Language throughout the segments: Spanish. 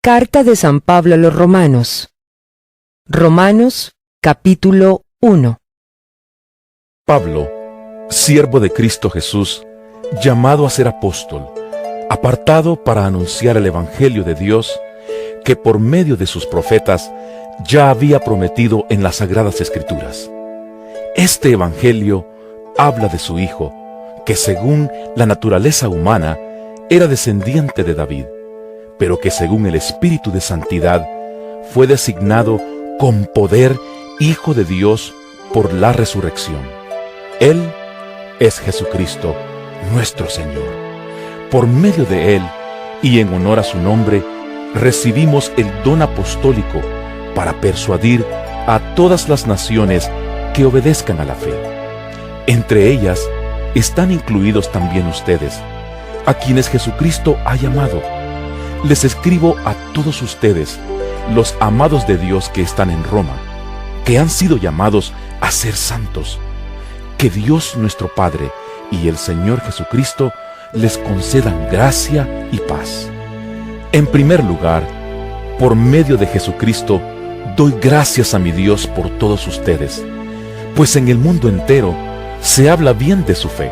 Carta de San Pablo a los Romanos. Romanos, capítulo 1. Pablo, siervo de Cristo Jesús, llamado a ser apóstol, apartado para anunciar el Evangelio de Dios, que por medio de sus profetas ya había prometido en las Sagradas Escrituras. Este Evangelio habla de su Hijo, que según la naturaleza humana era descendiente de David, pero que según el Espíritu de Santidad fue designado con poder Hijo de Dios por la resurrección. Él es Jesucristo, nuestro Señor. Por medio de Él, y en honor a su nombre, recibimos el don apostólico para persuadir a todas las naciones que obedezcan a la fe. Entre ellas están incluidos también ustedes, a quienes Jesucristo ha llamado. Les escribo a todos ustedes, los amados de Dios que están en Roma, que han sido llamados a ser santos. Que Dios nuestro Padre y el Señor Jesucristo les concedan gracia y paz. En primer lugar, por medio de Jesucristo, doy gracias a mi Dios por todos ustedes, pues en el mundo entero se habla bien de su fe.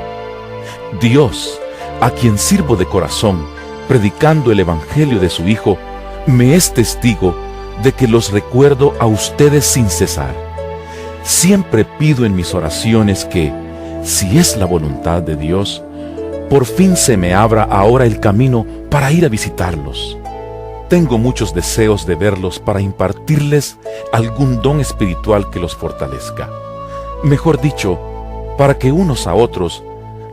Dios, a quien sirvo de corazón, predicando el Evangelio de su Hijo, me es testigo de que los recuerdo a ustedes sin cesar. Siempre pido en mis oraciones que, si es la voluntad de Dios, por fin se me abra ahora el camino para ir a visitarlos. Tengo muchos deseos de verlos para impartirles algún don espiritual que los fortalezca. Mejor dicho, para que unos a otros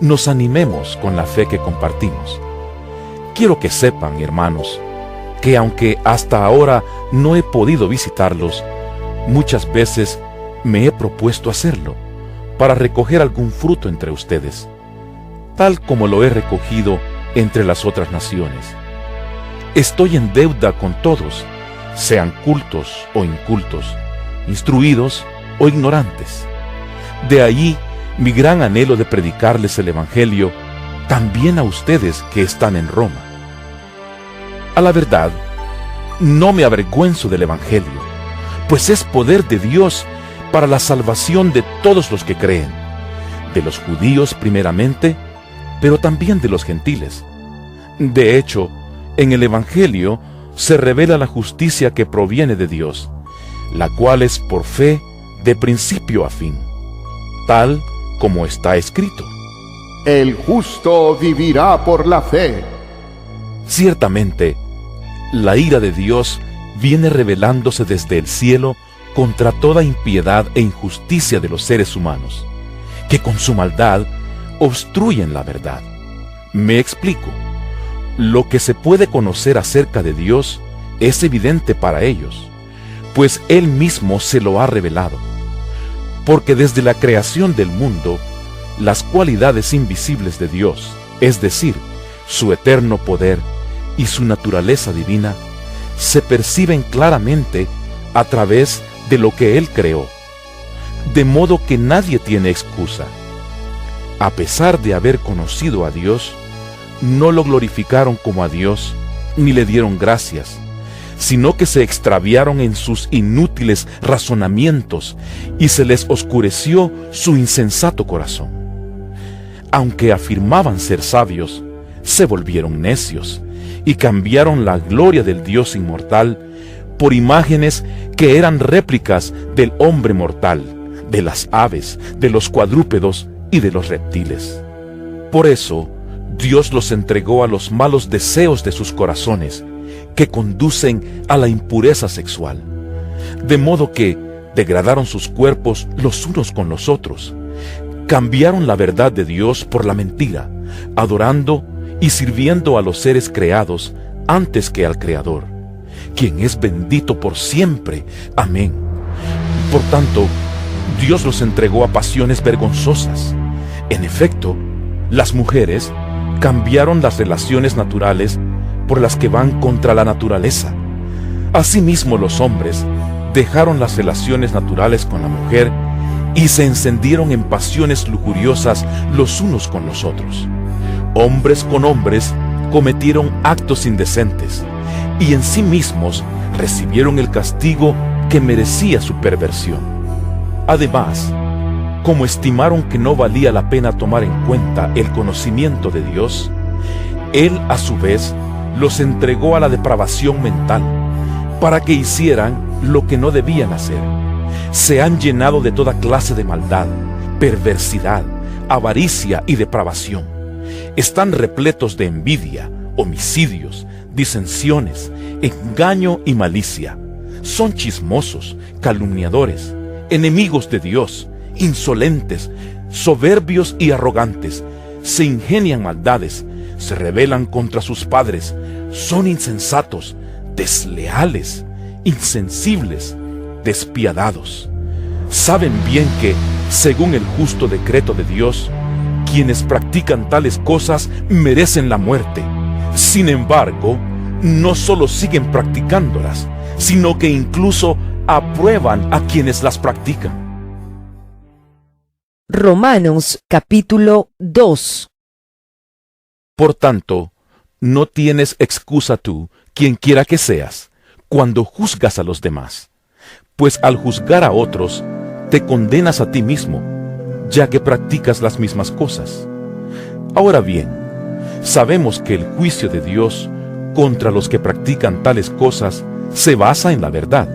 nos animemos con la fe que compartimos. Quiero que sepan, hermanos, que aunque hasta ahora no he podido visitarlos, muchas veces me he propuesto hacerlo para recoger algún fruto entre ustedes, tal como lo he recogido entre las otras naciones. Estoy en deuda con todos, sean cultos o incultos, instruidos o ignorantes. De allí mi gran anhelo de predicarles el Evangelio también a ustedes que están en Roma. A la verdad, no me avergüenzo del Evangelio, pues es poder de Dios para la salvación de todos los que creen, de los judíos primeramente, pero también de los gentiles. De hecho, en el Evangelio se revela la justicia que proviene de Dios, la cual es por fe de principio a fin, tal como está escrito. El justo vivirá por la fe. Ciertamente, la ira de Dios viene revelándose desde el cielo contra toda impiedad e injusticia de los seres humanos, que con su maldad obstruyen la verdad. Me explico. Lo que se puede conocer acerca de Dios es evidente para ellos, pues Él mismo se lo ha revelado. Porque desde la creación del mundo, las cualidades invisibles de Dios, es decir, su eterno poder y su naturaleza divina, se perciben claramente a través de lo que Él creó, de modo que nadie tiene excusa. A pesar de haber conocido a Dios, no lo glorificaron como a Dios, ni le dieron gracias, sino que se extraviaron en sus inútiles razonamientos y se les oscureció su insensato corazón. Aunque afirmaban ser sabios, se volvieron necios y cambiaron la gloria del Dios inmortal por imágenes que eran réplicas del hombre mortal, de las aves, de los cuadrúpedos y de los reptiles. Por eso, Dios los entregó a los malos deseos de sus corazones, que conducen a la impureza sexual, de modo que degradaron sus cuerpos los unos con los otros, cambiaron la verdad de Dios por la mentira, adorando y sirviendo a los seres creados antes que al Creador, quien es bendito por siempre. Amén. Por tanto, Dios los entregó a pasiones vergonzosas. En efecto, las mujeres cambiaron las relaciones naturales por las que van contra la naturaleza. Asimismo, los hombres dejaron las relaciones naturales con la mujer y se encendieron en pasiones lujuriosas los unos con los otros. Hombres con hombres cometieron actos indecentes y en sí mismos recibieron el castigo que merecía su perversión. Además, como estimaron que no valía la pena tomar en cuenta el conocimiento de Dios, Él a su vez los entregó a la depravación mental, para que hicieran lo que no debían hacer. Se han llenado de toda clase de maldad, perversidad, avaricia y depravación. Están repletos de envidia, homicidios, disensiones, engaño y malicia. Son chismosos, calumniadores, enemigos de Dios, insolentes, soberbios y arrogantes. Se ingenian maldades, se rebelan contra sus padres, son insensatos, desleales, insensibles, despiadados. Saben bien que, según el justo decreto de Dios, quienes practican tales cosas merecen la muerte. Sin embargo, no solo siguen practicándolas, sino que incluso aprueban a quienes las practican. Romanos capítulo 2. Por tanto, no tienes excusa tú, quien quiera que seas, cuando juzgas a los demás, pues al juzgar a otros, te condenas a ti mismo, ya que practicas las mismas cosas. Ahora bien, sabemos que el juicio de Dios contra los que practican tales cosas se basa en la verdad.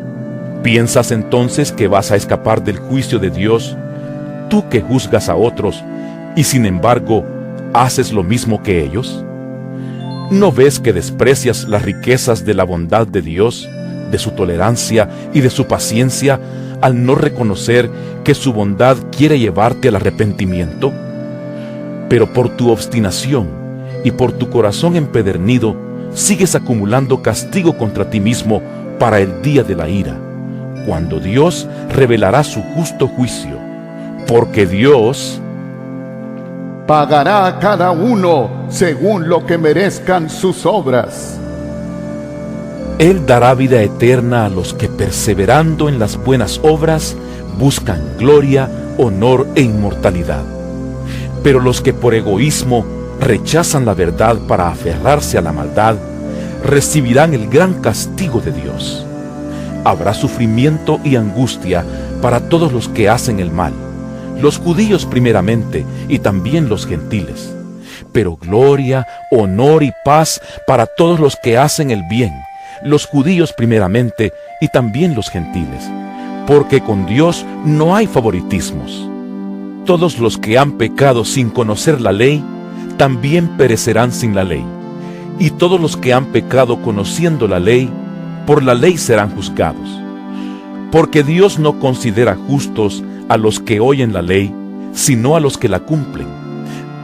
¿Piensas entonces que vas a escapar del juicio de Dios, tú que juzgas a otros y sin embargo haces lo mismo que ellos? ¿No ves que desprecias las riquezas de la bondad de Dios, de su tolerancia y de su paciencia, al no reconocer que su bondad quiere llevarte al arrepentimiento? Pero por tu obstinación y por tu corazón empedernido, sigues acumulando castigo contra ti mismo para el día de la ira, cuando Dios revelará su justo juicio, porque Dios pagará a cada uno según lo que merezcan sus obras. Él dará vida eterna a los que, perseverando en las buenas obras, buscan gloria, honor e inmortalidad. Pero los que por egoísmo rechazan la verdad para aferrarse a la maldad, recibirán el gran castigo de Dios. Habrá sufrimiento y angustia para todos los que hacen el mal, los judíos primeramente y también los gentiles. Pero gloria, honor y paz para todos los que hacen el bien, los judíos primeramente y también los gentiles, porque con Dios no hay favoritismos. Todos los que han pecado sin conocer la ley, también perecerán sin la ley. Y todos los que han pecado conociendo la ley, por la ley serán juzgados. Porque Dios no considera justos a los que oyen la ley, sino a los que la cumplen.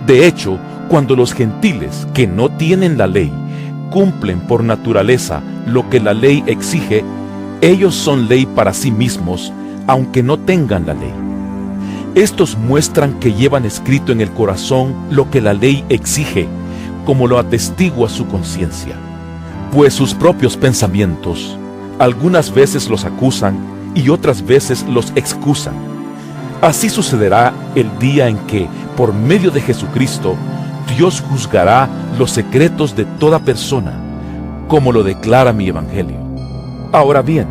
De hecho, cuando los gentiles que no tienen la ley cumplen por naturaleza lo que la ley exige, ellos son ley para sí mismos, aunque no tengan la ley. Estos muestran que llevan escrito en el corazón lo que la ley exige, como lo atestigua su conciencia. Pues sus propios pensamientos algunas veces los acusan y otras veces los excusan. Así sucederá el día en que, por medio de Jesucristo, Dios juzgará los secretos de toda persona, como lo declara mi Evangelio. Ahora bien,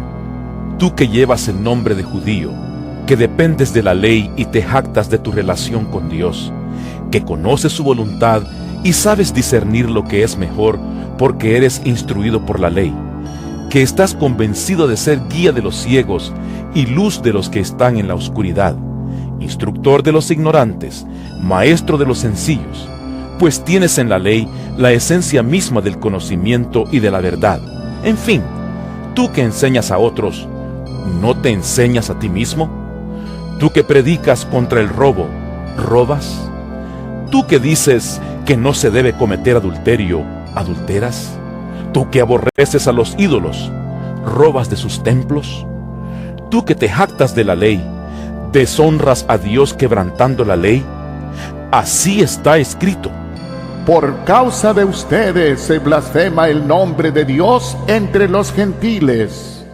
tú que llevas el nombre de judío, que dependes de la ley y te jactas de tu relación con Dios, que conoces su voluntad y sabes discernir lo que es mejor porque eres instruido por la ley, que estás convencido de ser guía de los ciegos y luz de los que están en la oscuridad, instructor de los ignorantes, maestro de los sencillos, pues tienes en la ley la esencia misma del conocimiento y de la verdad. En fin, tú que enseñas a otros, ¿no te enseñas a ti mismo? Tú que predicas contra el robo, ¿robas? Tú que dices que no se debe cometer adulterio, ¿adulteras? Tú que aborreces a los ídolos, ¿robas de sus templos? Tú que te jactas de la ley, ¿deshonras a Dios quebrantando la ley? Así está escrito. Por causa de ustedes se blasfema el nombre de Dios entre los gentiles.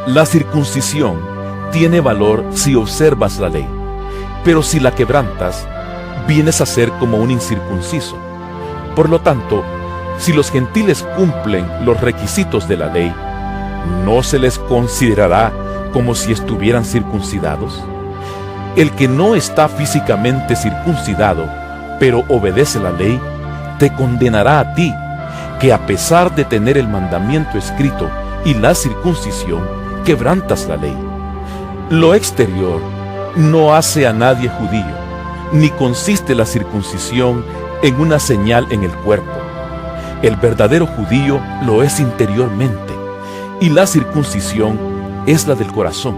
La circuncisión tiene valor si observas la ley, pero si la quebrantas, vienes a ser como un incircunciso. Por lo tanto, Si los gentiles cumplen los requisitos de la ley, ¿no se les considerará como si estuvieran circuncidados? El que no está físicamente circuncidado, pero obedece la ley, te condenará a ti, que a pesar de tener el mandamiento escrito y la circuncisión, quebrantas la ley. Lo exterior no hace a nadie judío, ni consiste la circuncisión en una señal en el cuerpo. El verdadero judío lo es interiormente, y la circuncisión es la del corazón,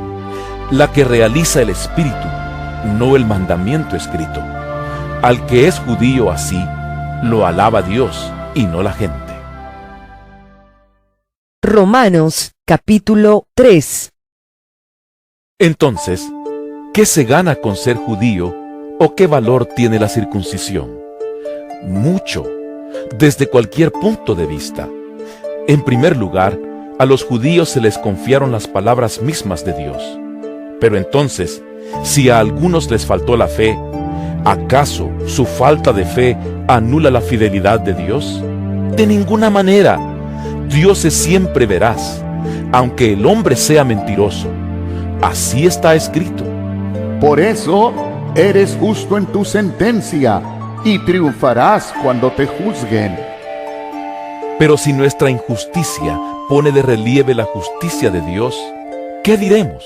la que realiza el espíritu, no el mandamiento escrito. Al que es judío así, lo alaba Dios y no la gente. Romanos capítulo 3. Entonces, ¿qué se gana con ser judío o qué valor tiene la circuncisión? Mucho, desde cualquier punto de vista. En primer lugar, a los judíos se les confiaron las palabras mismas de Dios. Pero entonces, si a algunos les faltó la fe, ¿acaso su falta de fe anula la fidelidad de Dios? De ninguna manera. Dios es siempre veraz, aunque el hombre sea mentiroso. Así está escrito. Por eso eres justo en tu sentencia y triunfarás cuando te juzguen. Pero si nuestra injusticia pone de relieve la justicia de Dios, ¿qué diremos?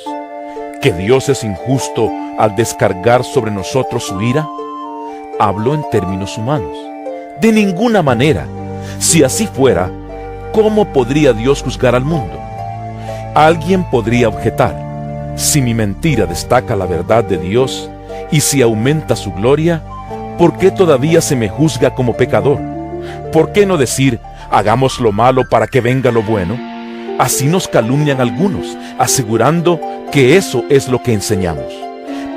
¿Que Dios es injusto al descargar sobre nosotros su ira? Hablo en términos humanos. De ninguna manera. Si así fuera, ¿cómo podría Dios juzgar al mundo? Alguien podría objetar: si mi mentira destaca la verdad de Dios y si aumenta su gloria, ¿por qué todavía se me juzga como pecador? ¿Por qué no decir: hagamos lo malo para que venga lo bueno? Así nos calumnian algunos, asegurando que eso es lo que enseñamos.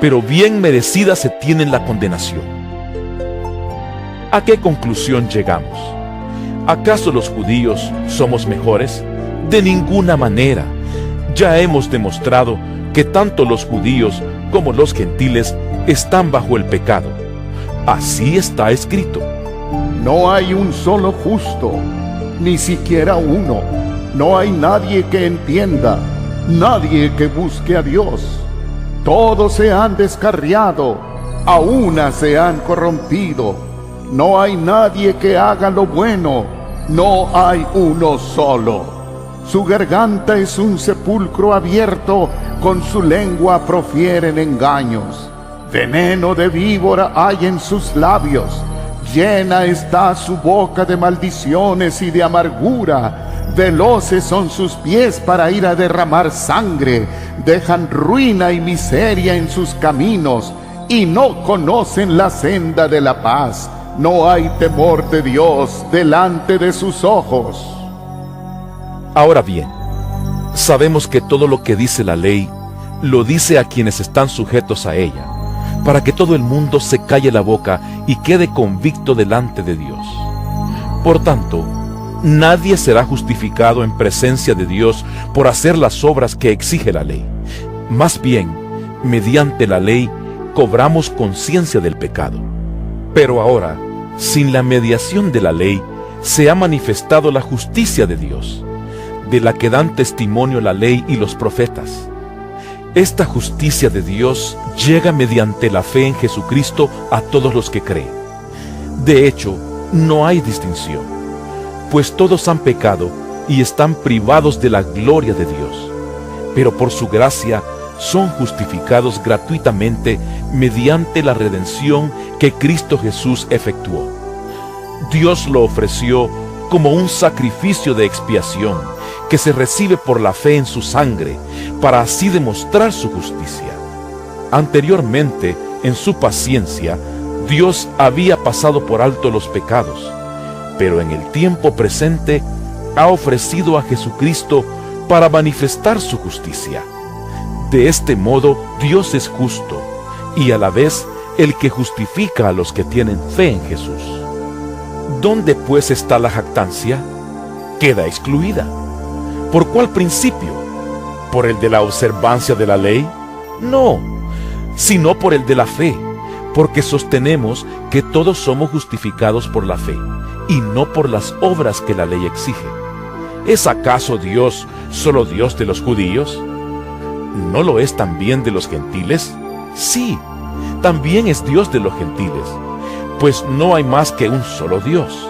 Pero bien merecida se tiene la condenación. ¿A qué conclusión llegamos? ¿Acaso los judíos somos mejores? De ninguna manera. Ya hemos demostrado que tanto los judíos como los gentiles están bajo el pecado. Así está escrito. No hay un solo justo, ni siquiera uno. No hay nadie que entienda, nadie que busque a Dios. Todos se han descarriado, a una se han corrompido. No hay nadie que haga lo bueno, no hay uno solo. Su garganta es un sepulcro abierto, con su lengua profieren engaños. Veneno de víbora hay en sus labios, llena está su boca de maldiciones y de amargura. Veloces son sus pies para ir a derramar sangre, dejan ruina y miseria en sus caminos, y no conocen la senda de la paz. No hay temor de Dios delante de sus ojos. Ahora bien, sabemos que todo lo que dice la ley, lo dice a quienes están sujetos a ella, para que todo el mundo se calle la boca y quede convicto delante de Dios. Por tanto, nadie será justificado en presencia de Dios por hacer las obras que exige la ley. Más bien, mediante la ley, cobramos conciencia del pecado. Pero ahora, sin la mediación de la ley, se ha manifestado la justicia de Dios, de la que dan testimonio la ley y los profetas. Esta justicia de Dios llega mediante la fe en Jesucristo a todos los que creen. De hecho, no hay distinción, pues todos han pecado y están privados de la gloria de Dios, pero por su gracia son justificados gratuitamente mediante la redención que Cristo Jesús efectuó. Dios lo ofreció como un sacrificio de expiación que se recibe por la fe en su sangre, para así demostrar su justicia. Anteriormente, en su paciencia, Dios había pasado por alto los pecados, pero en el tiempo presente ha ofrecido a Jesucristo para manifestar su justicia. De este modo, Dios es justo y a la vez el que justifica a los que tienen fe en Jesús. ¿Dónde pues está la jactancia? Queda excluida. ¿Por cuál principio? ¿Por el de la observancia de la ley? No, sino por el de la fe, porque sostenemos que todos somos justificados por la fe, y no por las obras que la ley exige. ¿Es acaso Dios solo Dios de los judíos? ¿No lo es también de los gentiles? Sí, también es Dios de los gentiles, pues no hay más que un solo Dios.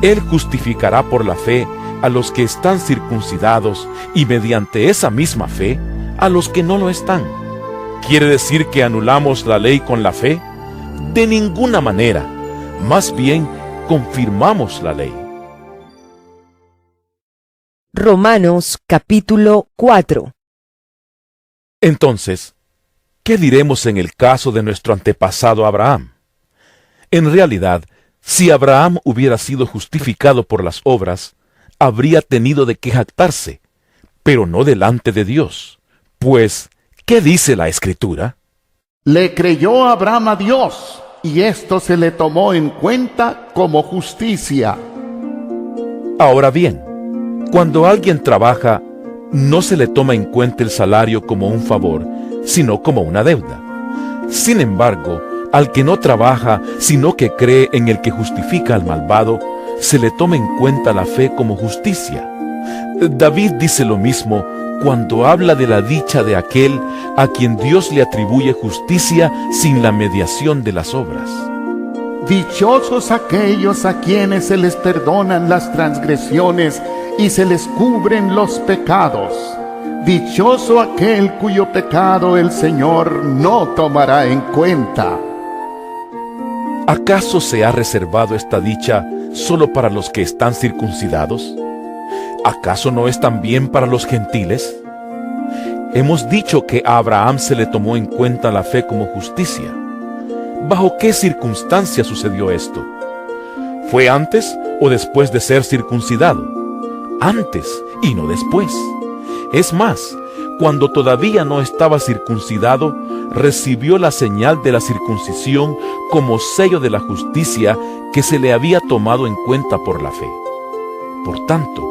Él justificará por la fe a los que están circuncidados y mediante esa misma fe a los que no lo están. ¿Quiere decir que anulamos la ley con la fe? De ninguna manera, más bien confirmamos la ley. Romanos capítulo 4. Entonces, ¿qué diremos en el caso de nuestro antepasado Abraham? En realidad, si Abraham hubiera sido justificado por las obras, habría tenido de qué jactarse, pero no delante de Dios. Pues, ¿qué dice la Escritura? Le creyó Abraham a Dios, y esto se le tomó en cuenta como justicia. Ahora bien, cuando alguien trabaja, no se le toma en cuenta el salario como un favor, sino como una deuda. Sin embargo, al que no trabaja, sino que cree en el que justifica al malvado, se le toma en cuenta la fe como justicia. David dice lo mismo cuando habla de la dicha de aquel a quien Dios le atribuye justicia sin la mediación de las obras. Dichosos aquellos a quienes se les perdonan las transgresiones y se les cubren los pecados. Dichoso aquel cuyo pecado el Señor no tomará en cuenta. ¿Acaso se ha reservado esta dicha solo para los que están circuncidados? ¿Acaso no es también para los gentiles? Hemos dicho que a Abraham se le tomó en cuenta la fe como justicia. ¿Bajo qué circunstancia sucedió esto? ¿Fue antes o después de ser circuncidado? Antes y no después. Es más, cuando todavía no estaba circuncidado, recibió la señal de la circuncisión como sello de la justicia que se le había tomado en cuenta por la fe. Por tanto,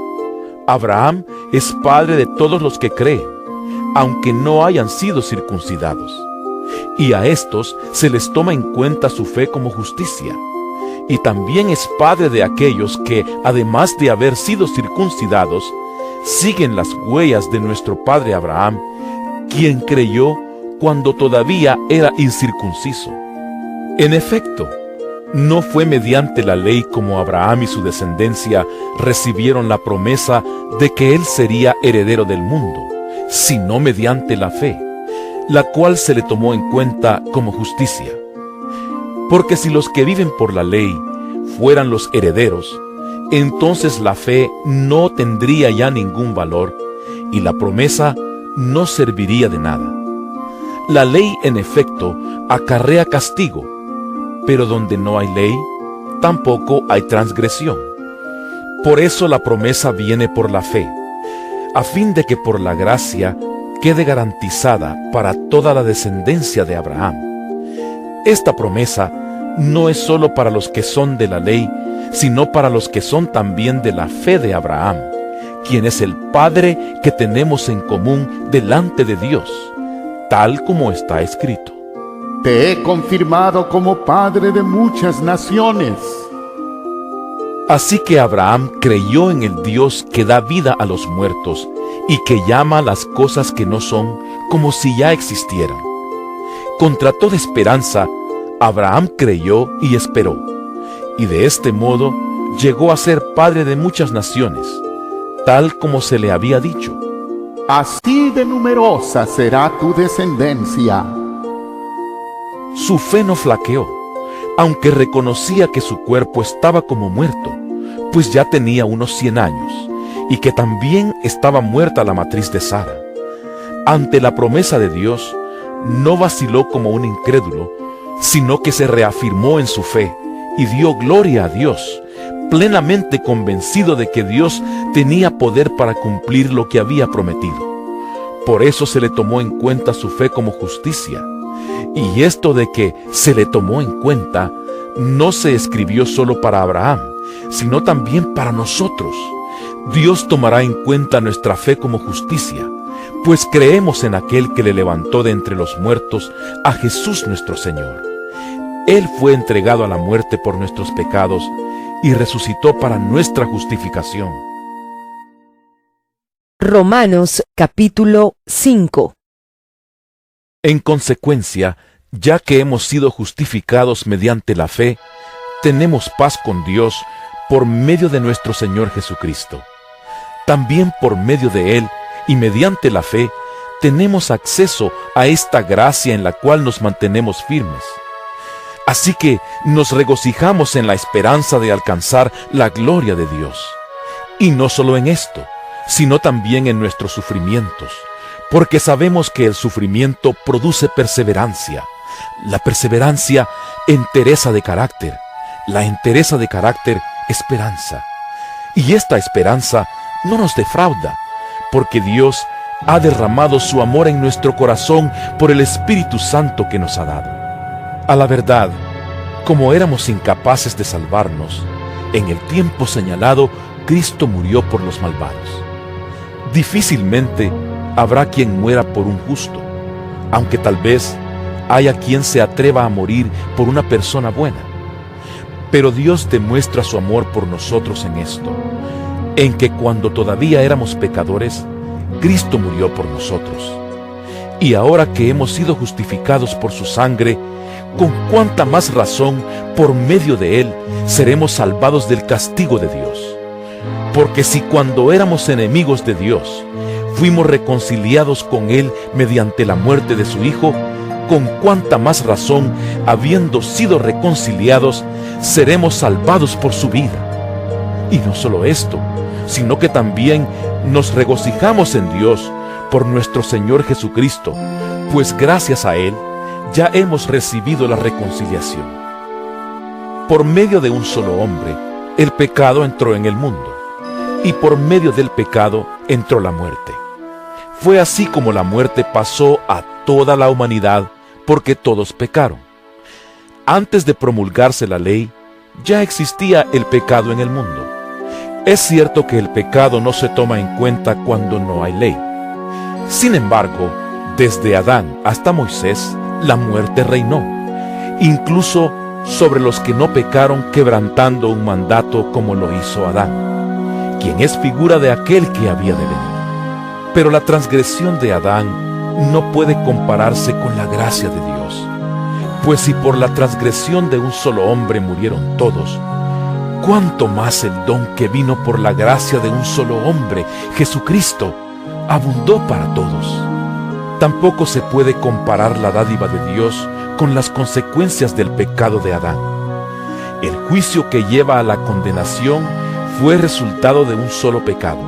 Abraham es padre de todos los que creen, aunque no hayan sido circuncidados. Y a estos se les toma en cuenta su fe como justicia. Y también es padre de aquellos que, además de haber sido circuncidados, siguen las huellas de nuestro padre Abraham, quien creyó cuando todavía era incircunciso. En efecto, no fue mediante la ley como Abraham y su descendencia recibieron la promesa de que él sería heredero del mundo, sino mediante la fe, la cual se le tomó en cuenta como justicia. Porque si los que viven por la ley fueran los herederos, entonces la fe no tendría ya ningún valor y la promesa no serviría de nada. La ley, en efecto, acarrea castigo, pero donde no hay ley, tampoco hay transgresión. Por eso la promesa viene por la fe, a fin de que por la gracia quede garantizada para toda la descendencia de Abraham. Esta promesa no es sólo para los que son de la ley, sino para los que son también de la fe de Abraham, quien es el Padre que tenemos en común delante de Dios, tal como está escrito. Te he confirmado como padre de muchas naciones. Así que Abraham creyó en el Dios que da vida a los muertos y que llama las cosas que no son como si ya existieran. Contra toda esperanza, Abraham creyó y esperó, y de este modo llegó a ser padre de muchas naciones, tal como se le había dicho. Así de numerosa será tu descendencia. Su fe no flaqueó, aunque reconocía que su cuerpo estaba como muerto, pues ya tenía unos 100 años, y que también estaba muerta la matriz de Sara. Ante la promesa de Dios, no vaciló como un incrédulo, sino que se reafirmó en su fe y dio gloria a Dios, plenamente convencido de que Dios tenía poder para cumplir lo que había prometido. Por eso se le tomó en cuenta su fe como justicia. Y esto de que se le tomó en cuenta no se escribió solo para Abraham, sino también para nosotros. Dios tomará en cuenta nuestra fe como justicia, pues creemos en aquel que le levantó de entre los muertos, a Jesús nuestro Señor. Él fue entregado a la muerte por nuestros pecados y resucitó para nuestra justificación. Romanos capítulo 5. En consecuencia, ya que hemos sido justificados mediante la fe, tenemos paz con Dios por medio de nuestro Señor Jesucristo. También por medio de Él y mediante la fe, tenemos acceso a esta gracia en la cual nos mantenemos firmes. Así que nos regocijamos en la esperanza de alcanzar la gloria de Dios. Y no solo en esto, sino también en nuestros sufrimientos, porque sabemos que el sufrimiento produce perseverancia, la perseverancia, entereza de carácter, la entereza de carácter, esperanza. Y esta esperanza no nos defrauda, porque Dios ha derramado su amor en nuestro corazón por el Espíritu Santo que nos ha dado. A la verdad, como éramos incapaces de salvarnos, en el tiempo señalado, Cristo murió por los malvados. Difícilmente habrá quien muera por un justo, aunque tal vez haya quien se atreva a morir por una persona buena. Pero Dios demuestra su amor por nosotros en esto, en que cuando todavía éramos pecadores, Cristo murió por nosotros. Y ahora que hemos sido justificados por su sangre, con cuánta más razón, por medio de Él, seremos salvados del castigo de Dios. Porque si cuando éramos enemigos de Dios, fuimos reconciliados con Él mediante la muerte de su Hijo, con cuánta más razón, habiendo sido reconciliados, seremos salvados por su vida. Y no solo esto, sino que también nos regocijamos en Dios por nuestro Señor Jesucristo, pues gracias a Él ya hemos recibido la reconciliación. Por medio de un solo hombre, el pecado entró en el mundo, y por medio del pecado entró la muerte. Fue así como la muerte pasó a toda la humanidad, porque todos pecaron. Antes de promulgarse la ley, ya existía el pecado en el mundo. Es cierto que el pecado no se toma en cuenta cuando no hay ley. Sin embargo, desde Adán hasta Moisés, la muerte reinó, incluso sobre los que no pecaron quebrantando un mandato como lo hizo Adán, quien es figura de aquel que había de venir. Pero la transgresión de Adán no puede compararse con la gracia de Dios, pues si por la transgresión de un solo hombre murieron todos, cuánto más el don que vino por la gracia de un solo hombre, Jesucristo, abundó para todos. Tampoco se puede comparar la dádiva de Dios con las consecuencias del pecado de Adán. El juicio que lleva a la condenación fue resultado de un solo pecado,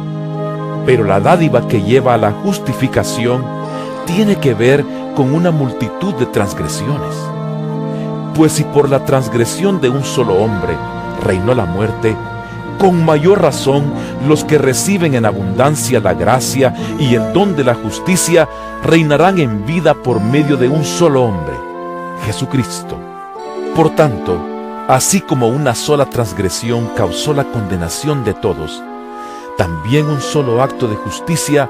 pero la dádiva que lleva a la justificación tiene que ver con una multitud de transgresiones. Pues si por la transgresión de un solo hombre reinó la muerte, con mayor razón los que reciben en abundancia la gracia y el don de la justicia reinarán en vida por medio de un solo hombre, Jesucristo. Por tanto, así como una sola transgresión causó la condenación de todos, también un solo acto de justicia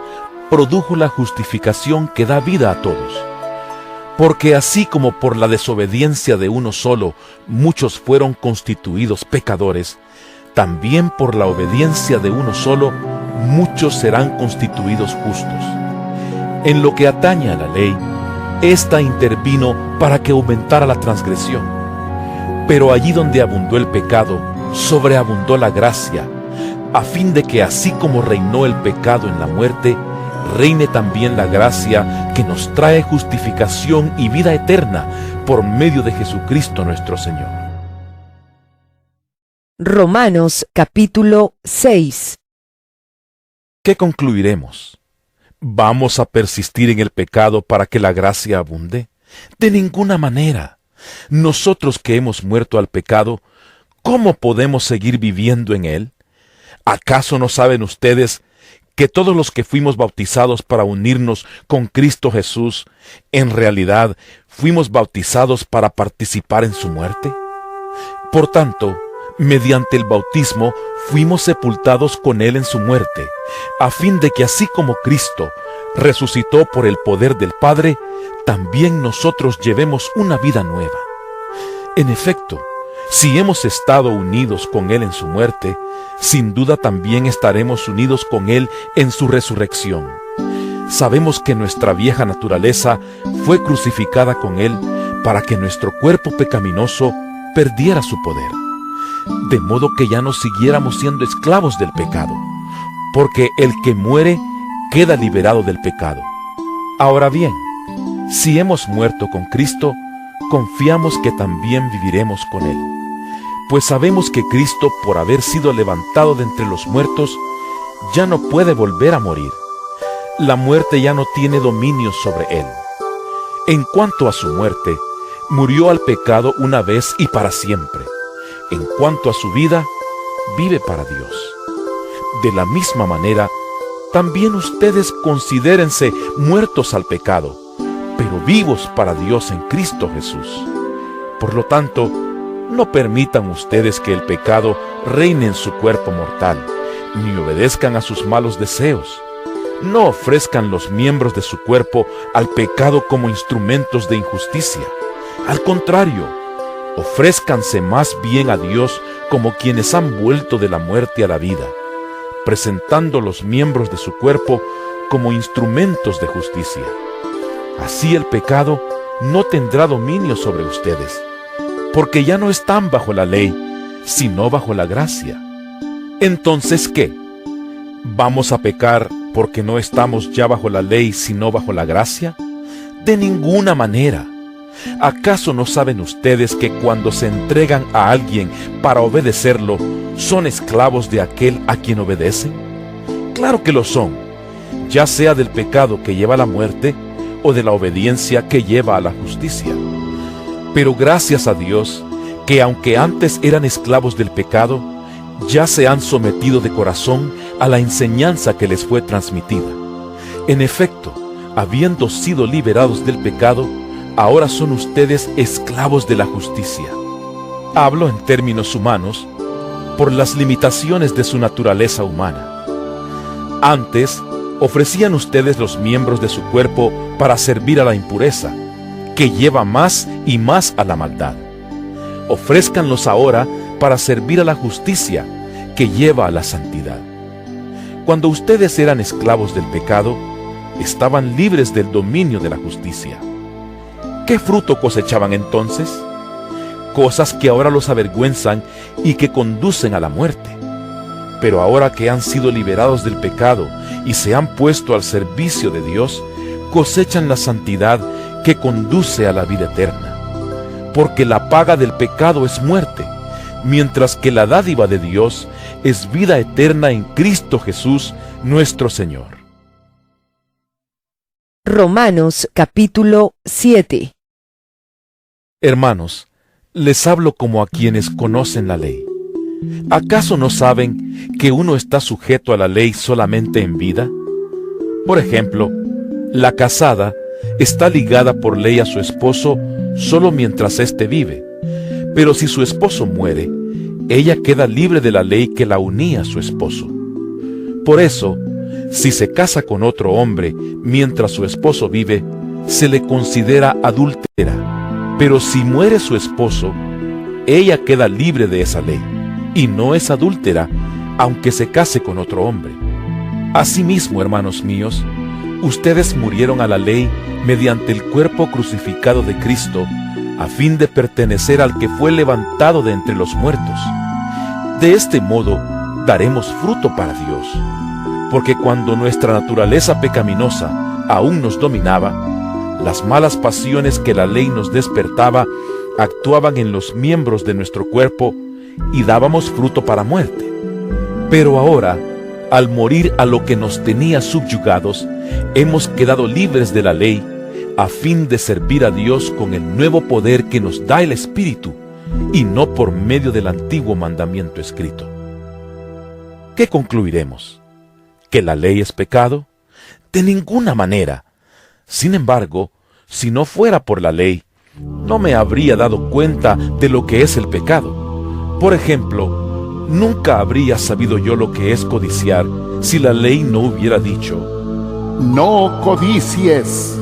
produjo la justificación que da vida a todos. Porque así como por la desobediencia de uno solo muchos fueron constituidos pecadores, también por la obediencia de uno solo muchos serán constituidos justos. En lo que atañe a la ley, ésta intervino para que aumentara la transgresión. Pero allí donde abundó el pecado, sobreabundó la gracia, a fin de que así como reinó el pecado en la muerte, reine también la gracia que nos trae justificación y vida eterna por medio de Jesucristo nuestro Señor. Romanos capítulo 6. ¿Qué concluiremos? ¿Vamos a persistir en el pecado para que la gracia abunde? De ninguna manera. Nosotros que hemos muerto al pecado, ¿cómo podemos seguir viviendo en él? ¿Acaso no saben ustedes que todos los que fuimos bautizados para unirnos con Cristo Jesús, en realidad fuimos bautizados para participar en su muerte? Por tanto, mediante el bautismo fuimos sepultados con Él en su muerte, a fin de que así como Cristo resucitó por el poder del Padre, también nosotros llevemos una vida nueva. En efecto, Si hemos estado unidos con Él en su muerte, sin duda también estaremos unidos con Él en su resurrección. Sabemos que nuestra vieja naturaleza fue crucificada con Él para que nuestro cuerpo pecaminoso perdiera su poder, de modo que ya no siguiéramos siendo esclavos del pecado, porque el que muere queda liberado del pecado. Ahora bien, si hemos muerto con Cristo, confiamos que también viviremos con Él, pues sabemos que Cristo, por haber sido levantado de entre los muertos, ya no puede volver a morir. La muerte ya no tiene dominio sobre Él. En cuanto a su muerte, murió al pecado una vez y para siempre. En cuanto a su vida, vive para Dios. De la misma manera, también ustedes considérense muertos al pecado, pero vivos para Dios en Cristo Jesús. Por lo tanto, no permitan ustedes que el pecado reine en su cuerpo mortal, ni obedezcan a sus malos deseos. No ofrezcan los miembros de su cuerpo al pecado como instrumentos de injusticia. Al contrario, ofrézcanse más bien a Dios como quienes han vuelto de la muerte a la vida, presentando los miembros de su cuerpo como instrumentos de justicia. Así el pecado no tendrá dominio sobre ustedes, porque ya no están bajo la ley, sino bajo la gracia. Entonces, ¿qué? ¿Vamos a pecar porque no estamos ya bajo la ley, sino bajo la gracia? De ninguna manera. ¿Acaso no saben ustedes que cuando se entregan a alguien para obedecerlo, son esclavos de aquel a quien obedecen? Claro que lo son, ya sea del pecado que lleva a la muerte o de la obediencia que lleva a la justicia. Pero gracias a Dios, que aunque antes eran esclavos del pecado, ya se han sometido de corazón a la enseñanza que les fue transmitida. En efecto, habiendo sido liberados del pecado, ahora son ustedes esclavos de la justicia. Hablo en términos humanos, por las limitaciones de su naturaleza humana. Antes, ofrecían ustedes los miembros de su cuerpo para servir a la impureza, que lleva más y más a la maldad. Ofrézcanlos ahora para servir a la justicia, que lleva a la santidad. Cuando ustedes eran esclavos del pecado, estaban libres del dominio de la justicia. ¿Qué fruto cosechaban entonces? Cosas que ahora los avergüenzan y que conducen a la muerte. Pero ahora que han sido liberados del pecado y se han puesto al servicio de Dios, cosechan la santidad que conduce a la vida eterna. Porque la paga del pecado es muerte, mientras que la dádiva de Dios es vida eterna en Cristo Jesús, nuestro Señor. Romanos capítulo 7. Hermanos, les hablo como a quienes conocen la ley. ¿Acaso no saben que uno está sujeto a la ley solamente en vida? Por ejemplo, la casada está ligada por ley a su esposo solo mientras éste vive, pero si su esposo muere, ella queda libre de la ley que la unía a su esposo. Por eso, si se casa con otro hombre mientras su esposo vive, se le considera adúltera. Pero si muere su esposo, ella queda libre de esa ley, y no es adúltera, aunque se case con otro hombre. Asimismo, hermanos míos, ustedes murieron a la ley mediante el cuerpo crucificado de Cristo, a fin de pertenecer al que fue levantado de entre los muertos. De este modo, daremos fruto para Dios. Porque cuando nuestra naturaleza pecaminosa aún nos dominaba, las malas pasiones que la ley nos despertaba actuaban en los miembros de nuestro cuerpo y dábamos fruto para muerte. Pero ahora, al morir a lo que nos tenía subyugados, hemos quedado libres de la ley a fin de servir a Dios con el nuevo poder que nos da el Espíritu y no por medio del antiguo mandamiento escrito. ¿Qué concluiremos? ¿Que la ley es pecado? De ninguna manera. Sin embargo, si no fuera por la ley, no me habría dado cuenta de lo que es el pecado. Por ejemplo, nunca habría sabido yo lo que es codiciar si la ley no hubiera dicho: no codicies.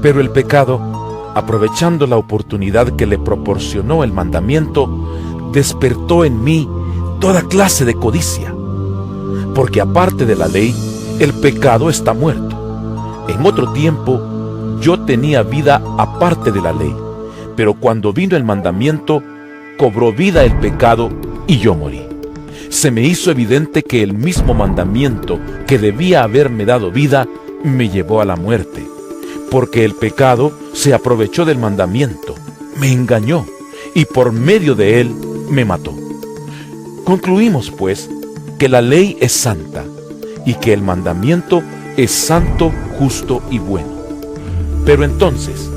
Pero el pecado aprovechando la oportunidad que le proporcionó el mandamiento, despertó en mí toda clase de codicia. Porque aparte de la ley, el pecado está muerto. En otro tiempo, yo tenía vida aparte de la ley, pero cuando vino el mandamiento, cobró vida el pecado y yo morí. Se me hizo evidente que el mismo mandamiento que debía haberme dado vida, me llevó a la muerte, porque el pecado se aprovechó del mandamiento, me engañó, y por medio de él me mató. Concluimos, pues, que la ley es santa, y que el mandamiento es santo, justo y bueno. Pero entonces,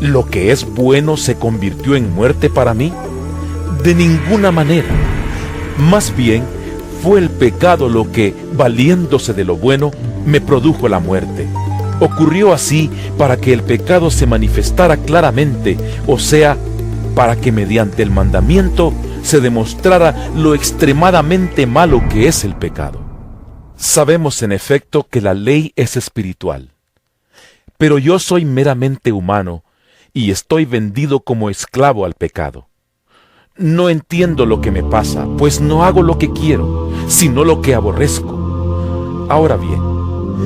¿lo que es bueno se convirtió en muerte para mí? De ninguna manera. Más bien, fue el pecado lo que, valiéndose de lo bueno, me produjo la muerte. Ocurrió así para que el pecado se manifestara claramente, o sea, para que mediante el mandamiento se demostrara lo extremadamente malo que es el pecado. Sabemos en efecto que la ley es espiritual, pero yo soy meramente humano y estoy vendido como esclavo al pecado. No entiendo lo que me pasa, pues no hago lo que quiero, sino lo que aborrezco. Ahora bien,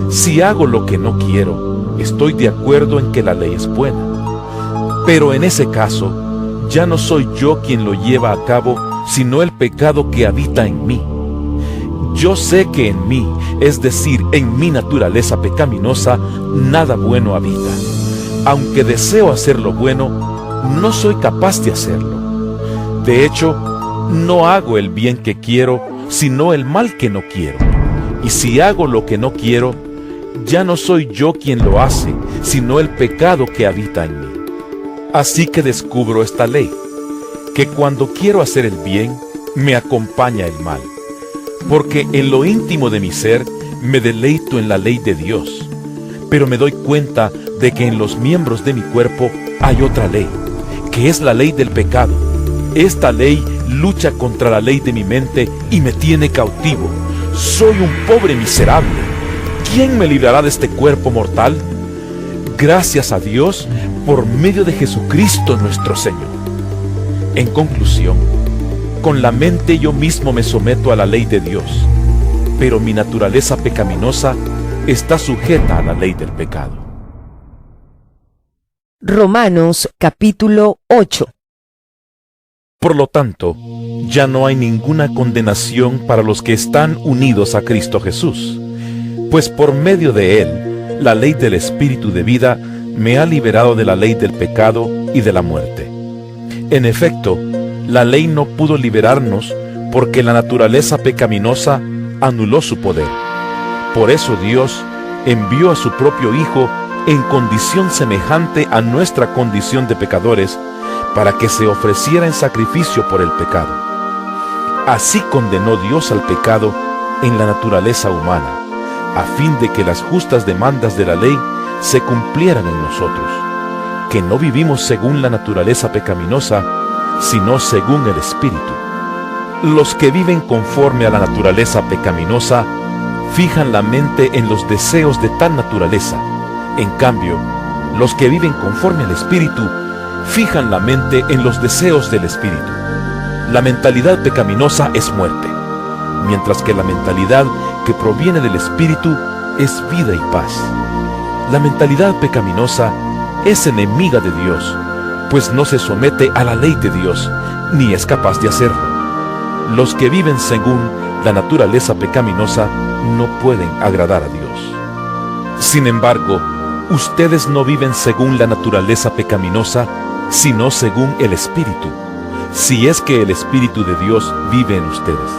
si hago lo que no quiero, estoy de acuerdo en que la ley es buena. Pero en ese caso, ya no soy yo quien lo lleva a cabo, sino el pecado que habita en mí. Yo sé que en mí, es decir, en mi naturaleza pecaminosa, nada bueno habita. Aunque deseo hacer lo bueno, no soy capaz de hacerlo. De hecho, no hago el bien que quiero, sino el mal que no quiero. Y si hago lo que no quiero, ya no soy yo quien lo hace, sino el pecado que habita en mí. Así que descubro esta ley, que cuando quiero hacer el bien, me acompaña el mal. Porque en lo íntimo de mi ser, me deleito en la ley de Dios. Pero me doy cuenta de que en los miembros de mi cuerpo hay otra ley, que es la ley del pecado. Esta ley lucha contra la ley de mi mente y me tiene cautivo. Soy un pobre miserable. ¿Quién me librará de este cuerpo mortal? Gracias a Dios por medio de Jesucristo nuestro Señor. En conclusión, con la mente yo mismo me someto a la ley de Dios, pero mi naturaleza pecaminosa está sujeta a la ley del pecado. Romanos capítulo 8. Por lo tanto, ya no hay ninguna condenación para los que están unidos a Cristo Jesús, pues por medio de Él, la ley del Espíritu de vida me ha liberado de la ley del pecado y de la muerte. En efecto, la ley no pudo liberarnos porque la naturaleza pecaminosa anuló su poder. Por eso Dios envió a su propio Hijo en condición semejante a nuestra condición de pecadores, para que se ofreciera en sacrificio por el pecado. Así condenó Dios al pecado en la naturaleza humana, a fin de que las justas demandas de la ley se cumplieran en nosotros, que no vivimos según la naturaleza pecaminosa, sino según el Espíritu. Los que viven conforme a la naturaleza pecaminosa fijan la mente en los deseos de tal naturaleza. En cambio, los que viven conforme al Espíritu fijan la mente en los deseos del Espíritu. La mentalidad pecaminosa es muerte, mientras que la mentalidad que proviene del Espíritu es vida y paz. La mentalidad pecaminosa es enemiga de Dios, pues no se somete a la ley de Dios, ni es capaz de hacerlo. Los que viven según la naturaleza pecaminosa no pueden agradar a Dios. Sin embargo, ustedes no viven según la naturaleza pecaminosa, sino según el Espíritu, si es que el Espíritu de Dios vive en ustedes.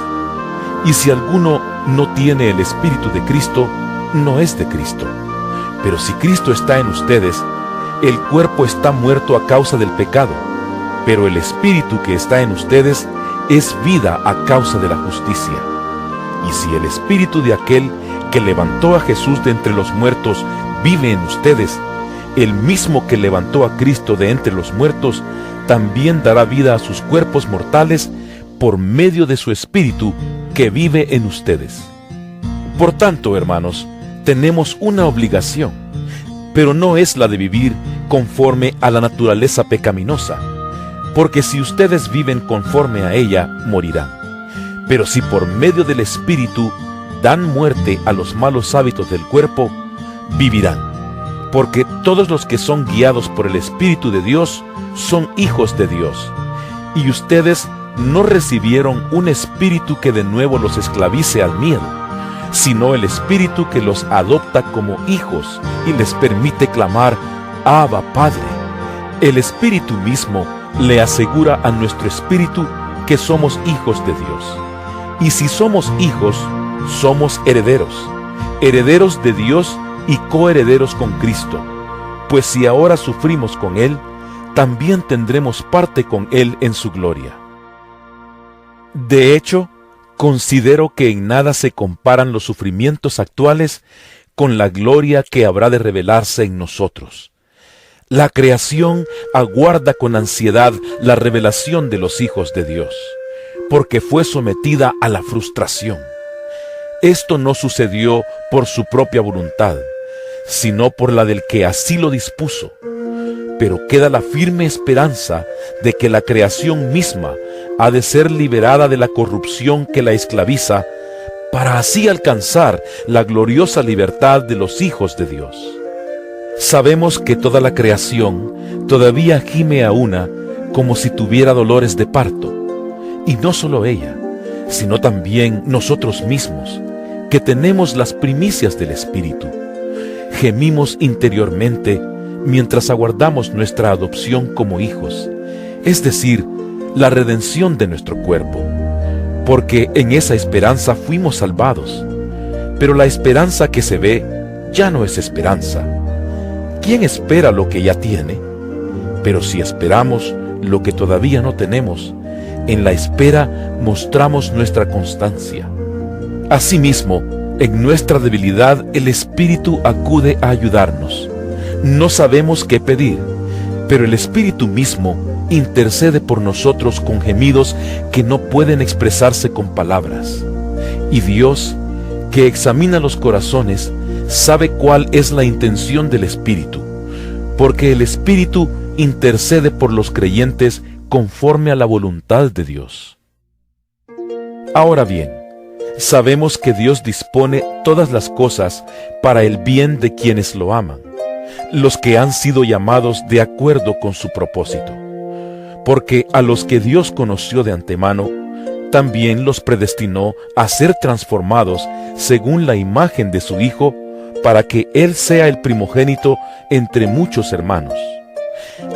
Y si alguno no tiene el Espíritu de Cristo, no es de Cristo. Pero si Cristo está en ustedes, el cuerpo está muerto a causa del pecado, pero el Espíritu que está en ustedes es vida a causa de la justicia. Y si el Espíritu de aquel que levantó a Jesús de entre los muertos vive en ustedes, el mismo que levantó a Cristo de entre los muertos, también dará vida a sus cuerpos mortales por medio de su Espíritu que vive en ustedes. Por tanto, hermanos, tenemos una obligación, pero no es la de vivir conforme a la naturaleza pecaminosa, porque si ustedes viven conforme a ella, morirán. Pero si por medio del Espíritu dan muerte a los malos hábitos del cuerpo, vivirán. Porque todos los que son guiados por el Espíritu de Dios son hijos de Dios. Y ustedes no recibieron un espíritu que de nuevo los esclavice al miedo, sino el Espíritu que los adopta como hijos y les permite clamar: Abba, Padre. El Espíritu mismo le asegura a nuestro espíritu que somos hijos de Dios. Y si somos hijos, somos herederos, herederos de Dios y coherederos con Cristo, pues si ahora sufrimos con Él, también tendremos parte con Él en su gloria. De hecho, considero que en nada se comparan los sufrimientos actuales con la gloria que habrá de revelarse en nosotros. La creación aguarda con ansiedad la revelación de los hijos de Dios, porque fue sometida a la frustración. Esto no sucedió por su propia voluntad, sino por la del que así lo dispuso. Pero queda la firme esperanza de que la creación misma ha de ser liberada de la corrupción que la esclaviza, para así alcanzar la gloriosa libertad de los hijos de Dios. Sabemos que toda la creación todavía gime a una como si tuviera dolores de parto, y no solo ella, sino también nosotros mismos, que tenemos las primicias del Espíritu. Gemimos interiormente mientras aguardamos nuestra adopción como hijos, es decir, la redención de nuestro cuerpo, porque en esa esperanza fuimos salvados. Pero la esperanza que se ve ya no es esperanza. ¿Quién espera lo que ya tiene? Pero si esperamos lo que todavía no tenemos, en la espera mostramos nuestra constancia. Asimismo, en nuestra debilidad el Espíritu acude a ayudarnos. No sabemos qué pedir, pero el Espíritu mismo intercede por nosotros con gemidos que no pueden expresarse con palabras. Y Dios, que examina los corazones, sabe cuál es la intención del Espíritu, porque el Espíritu intercede por los creyentes conforme a la voluntad de Dios. Ahora bien, sabemos que Dios dispone todas las cosas para el bien de quienes lo aman, los que han sido llamados de acuerdo con su propósito. Porque a los que Dios conoció de antemano, también los predestinó a ser transformados según la imagen de su Hijo, para que Él sea el primogénito entre muchos hermanos.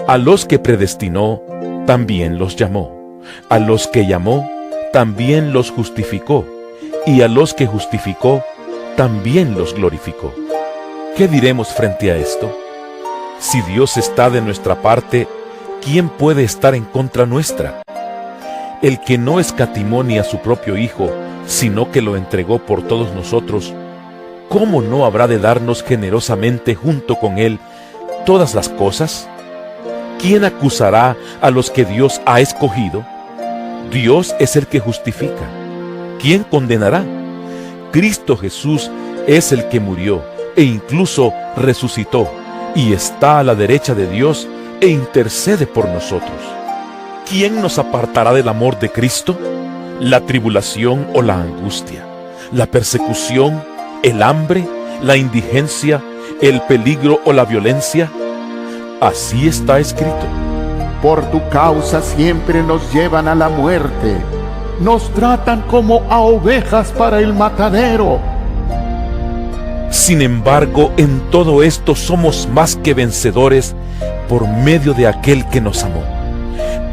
A los que predestinó, también los llamó. A los que llamó, también los justificó. Y a los que justificó, también los glorificó. ¿Qué diremos frente a esto? Si Dios está de nuestra parte, ¿quién puede estar en contra nuestra? El que no escatimó ni a su propio Hijo, sino que lo entregó por todos nosotros, ¿cómo no habrá de darnos generosamente junto con Él todas las cosas? ¿Quién acusará a los que Dios ha escogido? Dios es el que justifica. ¿Quién condenará? Cristo Jesús es el que murió e incluso resucitó y está a la derecha de Dios e intercede por nosotros. ¿Quién nos apartará del amor de Cristo? ¿La tribulación o la angustia? ¿La persecución? ¿El hambre? ¿La indigencia? ¿El peligro o la violencia? Así está escrito. Por tu causa siempre nos llevan a la muerte. Nos tratan como a ovejas para el matadero. Sin embargo, en todo esto somos más que vencedores por medio de aquel que nos amó.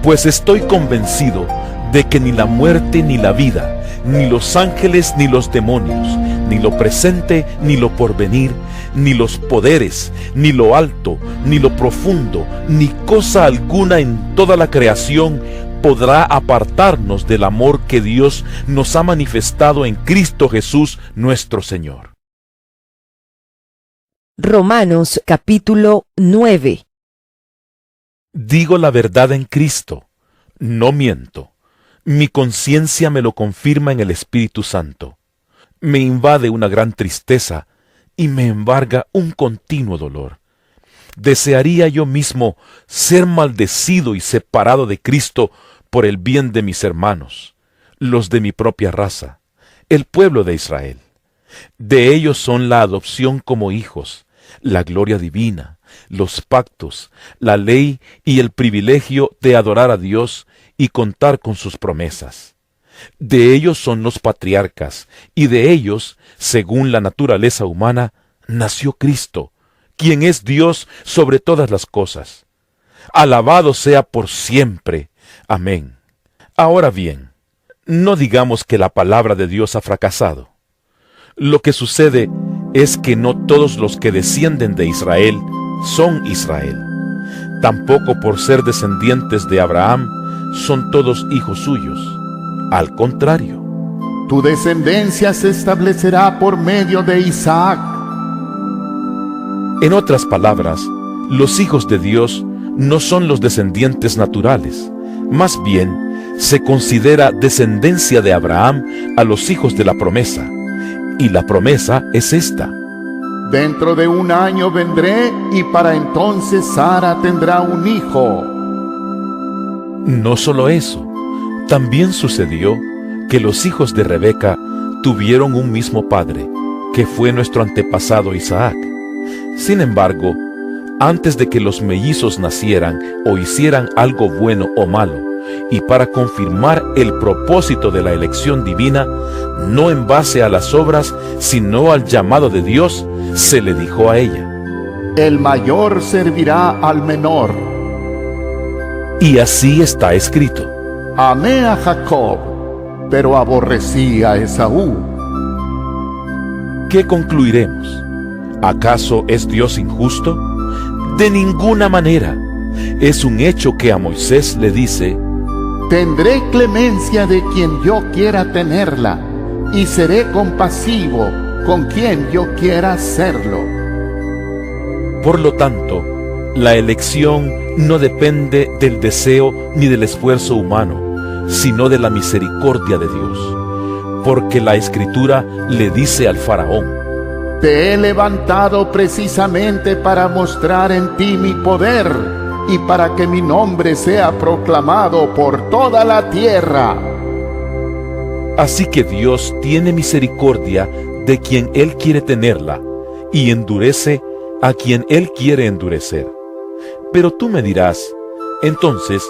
Pues estoy convencido de que ni la muerte ni la vida, ni los ángeles ni los demonios, ni lo presente ni lo porvenir, ni los poderes, ni lo alto, ni lo profundo, ni cosa alguna en toda la creación podrá apartarnos del amor que Dios nos ha manifestado en Cristo Jesús nuestro Señor. Romanos capítulo 9. Digo la verdad en Cristo, no miento. Mi conciencia me lo confirma en el Espíritu Santo. Me invade una gran tristeza y me embarga un continuo dolor. desearía yo mismo ser maldecido y separado de Cristo por el bien de mis hermanos, los de mi propia raza, el pueblo de Israel. De ellos son la adopción como hijos, la gloria divina, los pactos, la ley y el privilegio de adorar a Dios y contar con sus promesas. De ellos son los patriarcas, y de ellos, según la naturaleza humana, nació Cristo, quien es Dios sobre todas las cosas. Alabado sea por siempre. Amén. Ahora bien, no digamos que la palabra de Dios ha fracasado. Lo que sucede es que no todos los que descienden de Israel son Israel. Tampoco por ser descendientes de Abraham son todos hijos suyos. Al contrario. Tu descendencia se establecerá por medio de Isaac. En otras palabras, los hijos de Dios no son los descendientes naturales. Más bien, se considera descendencia de Abraham a los hijos de la promesa. Y la promesa es esta: Dentro de 1 año vendré y para entonces Sara tendrá un hijo. No solo eso, también sucedió que los hijos de Rebeca tuvieron un mismo padre, que fue nuestro antepasado Isaac. Sin embargo, antes de que los mellizos nacieran o hicieran algo bueno o malo, y para confirmar el propósito de la elección divina, no en base a las obras, sino al llamado de Dios, se le dijo a ella: El mayor servirá al menor. Y así está escrito: Amé a Jacob, pero aborrecí a Esaú. ¿Qué concluiremos? ¿Acaso es Dios injusto? De ninguna manera. Es un hecho que a Moisés le dice: Tendré clemencia de quien yo quiera tenerla, y seré compasivo con quien yo quiera serlo. Por lo tanto, la elección no depende del deseo ni del esfuerzo humano, sino de la misericordia de Dios. Porque la Escritura le dice al faraón: Te he levantado precisamente para mostrar en ti mi poder, y para que mi nombre sea proclamado por toda la tierra. Así que Dios tiene misericordia de quien Él quiere tenerla, y endurece a quien Él quiere endurecer. Pero tú me dirás: entonces,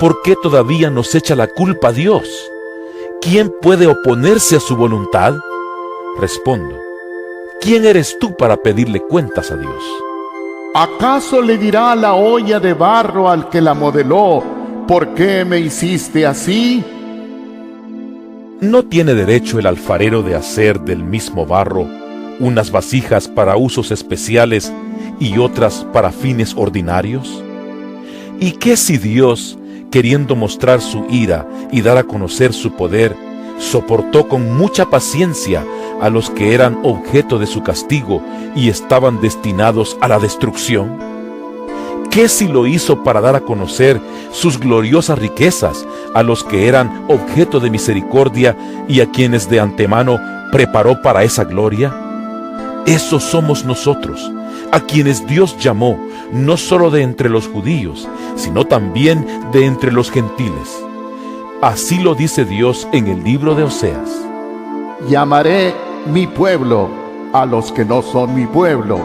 ¿por qué todavía nos echa la culpa a Dios? ¿Quién puede oponerse a su voluntad? Respondo: ¿quién eres tú para pedirle cuentas a Dios? ¿Acaso le dirá la olla de barro al que la modeló: ¿por qué me hiciste así? ¿No tiene derecho el alfarero de hacer del mismo barro unas vasijas para usos especiales y otras para fines ordinarios? ¿Y qué si Dios, queriendo mostrar su ira y dar a conocer su poder, soportó con mucha paciencia a los que eran objeto de su castigo y estaban destinados a la destrucción? ¿Qué si lo hizo para dar a conocer sus gloriosas riquezas a los que eran objeto de misericordia y a quienes de antemano preparó para esa gloria? Esos somos nosotros, a quienes Dios llamó, no solo de entre los judíos, sino también de entre los gentiles. Así lo dice Dios en el libro de Oseas: Llamaré mi pueblo a los que no son mi pueblo,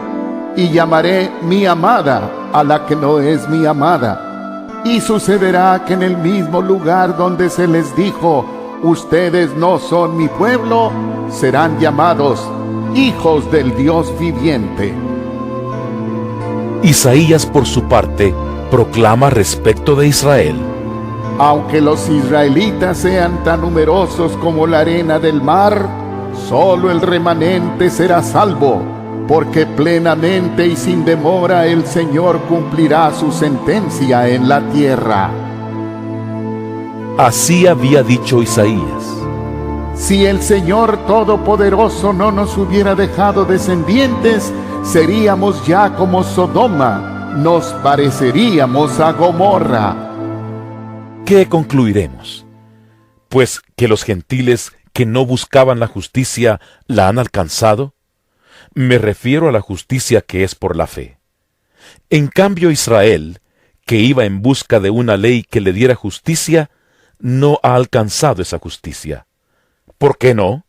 y llamaré mi amada a la que no es mi amada. Y sucederá que en el mismo lugar donde se les dijo: ustedes no son mi pueblo, serán llamados hijos del Dios viviente. Isaías, por su parte, proclama respecto de Israel: Aunque los israelitas sean tan numerosos como la arena del mar, solo el remanente será salvo, porque plenamente y sin demora el Señor cumplirá su sentencia en la tierra. Así había dicho Isaías: Si el Señor Todopoderoso no nos hubiera dejado descendientes, seríamos ya como Sodoma, nos pareceríamos a Gomorra. ¿Qué concluiremos? Pues que los gentiles que no buscaban la justicia la han alcanzado. Me refiero a la justicia que es por la fe. En cambio Israel, que iba en busca de una ley que le diera justicia, no ha alcanzado esa justicia. ¿Por qué no?